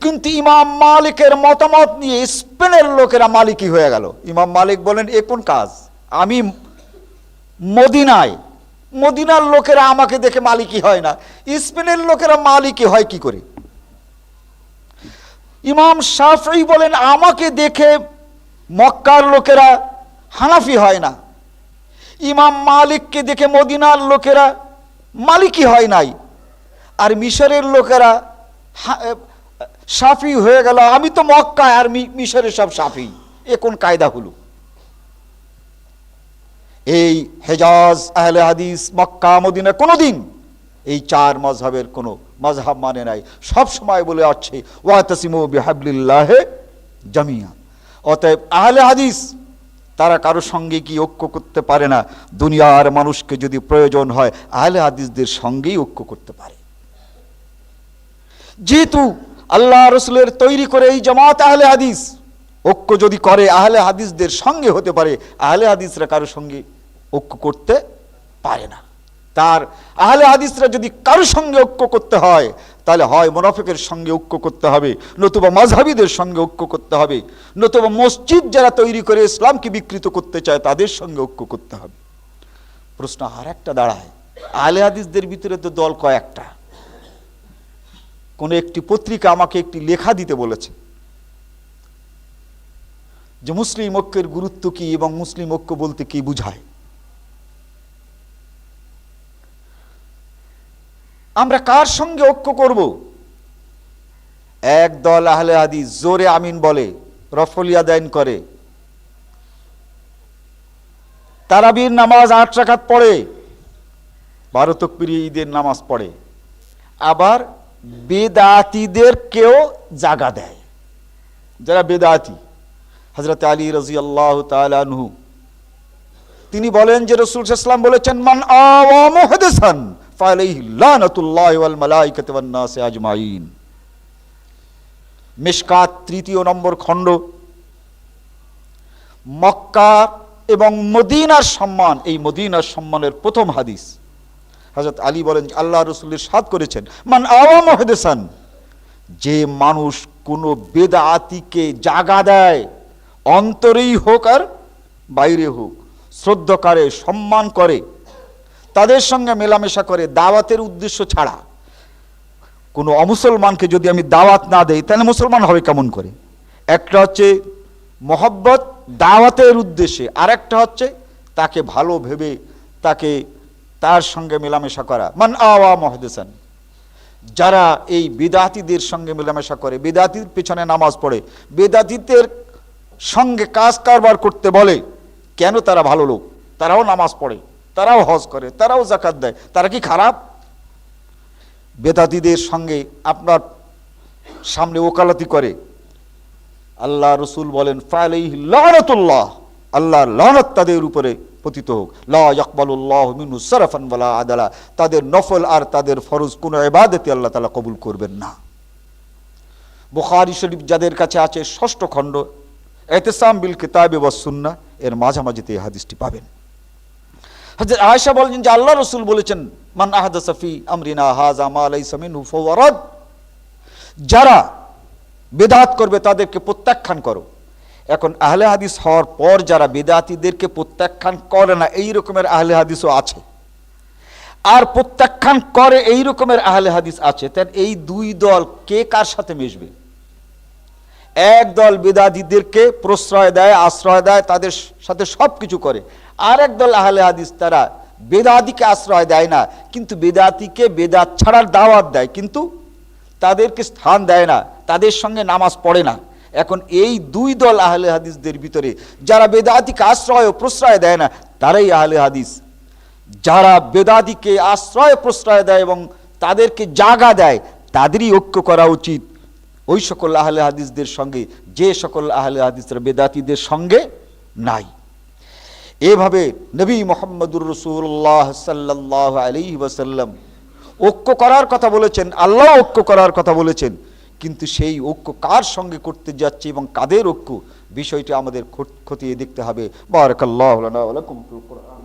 কিন্তু ইমাম মালিকের মতামত নিয়ে স্পেনের লোকেরা মালিকি হয়ে গেল। ইমাম মালিক বলেন, এ কোন কাজ? আমি মদিনায়, মদিনার লোকেরা আমাকে দেখে মালিকি হয় না, স্পেনের লোকেরা মালিকি হয় কি করে? ইমাম শাফি বলেন, আমাকে দেখে মক্কার লোকেরা হানাফি হয় না, ইমাম মালিককে দেখে মদিনার লোকেরা মালিকি হয় নাই, আর মিশরের লোকেরা শাফি হয়ে গেল। আমি তো মক্কায় আর মিশরে সব শাফি। এ কোন কায়দা হলো? এই হেজাজ, আহলে হাদিস, মক্কা, মদিনা কোনোদিন এই চার মাযহাবের কোনো মাযহাব মানে নাই, সব সময় বলে আসছে ওয়াতাসিমু বিহাবলিল্লাহি জামিয়া। অতএব আহলে হাদিস তারা কারো সঙ্গে কি ঐক্য করতে পারে না। দুনিয়ার মানুষকে যদি প্রয়োজন হয় আহলে হাদিসদের সঙ্গেই ঐক্য করতে পারে। যেহেতু আল্লাহ রসুলের তৈরি করে এই জামাত আহলে হাদিস, ঐক্য যদি করে আহলে হাদিসদের সঙ্গে হতে পারে, আহলে হাদিসরা কারো সঙ্গে ঐক্য করতে পারে না। তার আহলে হাদিসরা যদি কারো সঙ্গে ঐক্য করতে হয় তাহলে হয় মুনাফিকের সঙ্গে ঐক্য করতে হবে, নতুবা মাযহাবীদের সঙ্গে ঐক্য করতে হবে, নতুবা মসজিদ যারা তৈরি করে ইসলামকে বিকৃত করতে চায় তাদের সঙ্গে ঐক্য করতে হবে। প্রশ্ন আর একটা দাঁড়ায়, আহলে হাদিসদের ভিতরে তো দল কয়েকটা। কোন একটি পত্রিকা আমাকে একটি লেখা দিতে বলেছে যে মুসলিম ঐক্যের গুরুত্ব কি এবং মুসলিম ঐক্য বলতে কি বুঝায়। আমরা কার সঙ্গে ঐক্য করব? এক দল আহলে হাদিস জোরে আমিন বলে, রফল ইয়াদাইন করে, তারাবির নামাজ 8 রাকাত পড়ে, 12 তাকবীর ঈদের নামাজ পড়ে, আবার বেদাতীদের কেউ জাগা দেয়। যারা বেদাতি, হযরত আলী রাদিয়াল্লাহু তাআলা আনহু তিনি বলেন যে রাসূল সাল্লাল্লাহু আলাইহি ওয়াসাল্লাম বলেছেন মান আওয়া মুহদিসান ফালাইহি লানাতুল্লাহি ওয়াল মালাইকাতি ওয়ান নাস আজমাইন। মিশকাত 3 নম্বর খণ্ড। মক্কা এবং মদিনার সম্মান, এই মদিনার সম্মানের প্রথম হাদিস। হযরত আলী বলেন আল্লাহ রাসূল ইরশাদ করেছেন মান আওয়া মুহদিসান, যে মানুষ কোন বেদাতিকে জাগা দেয়, অন্তরেই হোক আর বাইরে হোক, শ্রদ্ধা করে, সম্মান করে, তাদের সঙ্গে মেলামেশা করে দাওয়াতের উদ্দেশ্য ছাড়া। কোনো অমুসলমানকে যদি আমি দাওয়াত না দেই তাহলে মুসলমান হবে কেমন করে? একটা হচ্ছে মহব্বত দাওয়াতের উদ্দেশ্যে, আর একটা হচ্ছে তাকে ভালো ভেবে তাকে তার সঙ্গে মেলামেশা করা। মান আওয়া মুহদিসান, যারা এই বেদাতীদের সঙ্গে মেলামেশা করে, বেদাতীর পেছনে নামাজ পড়ে, বেদাতীদের সঙ্গে কাজ কারবার করতে বলে, কেন তারা ভালো লোক? তারাও নামাজ পড়ে, তারাও হজ করে, তারাও যাকাত দেয়, তারা কি খারাপ? বেদাতীদের সঙ্গে আপনার সামনে ওকালতি করে, আল্লাহ রসুল বলেন ফালাইহি লানাতুল্লাহ, আল্লাহর লানত তাদের উপরে পতিত হোক। লা ইয়াকবালুল্লাহু মিনহু সারফান ওয়ালা আদালা, তাদের নফল আর তাদের ফরজ কোনো ইবাদতি আল্লাহ তাআলা কবুল করবেন না। বুখারী শরীফ যাদের কাছে আছে 6ষ্ঠ খণ্ড, ইতিসাম বিল কিতাবি ওয়াস সুন্নাহ, এর মাঝামাঝিতে এই হাদিসটি পাবেন। হযরত আয়েশা বলেন যে আল্লাহ রাসূল বলেছেন মান আহদাসা ফি আমরিনা হাযা মা লাইসা মিনহু ফাহুয়া রাদ, যারা বেদাত করবে তাদেরকে প্রত্যাখ্যান করো। এখন আহলে হাদিস হওয়ার পর যারা বেদাতীদেরকে প্রত্যাখ্যান করে না এই রকমের আহলে হাদিসও আছে, আর প্রত্যাখ্যান করে এই রকমের আহলে হাদিস আছে। তার এই দুই দল কে কার সাথে মিশবে? এক দল বেদাতীদেরকে প্রশ্রয় দেয়, আশ্রয় দেয়, তাদের সাথে সব কিছু করে। আর এক দল আহলে হাদিস তারা বেদাতীকে আশ্রয় দেয় না, কিন্তু বেদাতীকে বেদাত ছাড়ার দাওয়াত দেয়, কিন্তু তাদেরকে স্থান দেয় না, তাদের সঙ্গে নামাজ পড়ে না। এখন এই দুই দল আহলে হাদিসদের ভিতরে যারা বেদাতীকে আশ্রয় ও প্রশ্রয় দেয় না তারাই আহলে হাদিস। যারা বেদাতীকে আশ্রয় প্রশ্রয় দেয় এবং তাদেরকে জাগা দেয় তাদেরই ঐক্য করা উচিত ওই সকল আহলে হাদিসদের সঙ্গে, যে সকল আহলে হাদিসরা বেদাতীদের সঙ্গে নাই। এভাবে নবী মুহাম্মদুর রাসূলুল্লাহ সাল্লাল্লাহু আলাইহি ওয়াসাল্লাম ঐক্য করার কথা বলেছেন, আল্লাহ ঐক্য করার কথা বলেছেন, কিন্তু সেই ঐক্য কার সঙ্গে করতে যাচ্ছে এবং কাদের ঐক্য, বিষয়টি আমাদের খতিয়ে দেখতে হবে। বারাকাল্লাহু লানা ওয়া লাকুম ফিল কুরআন।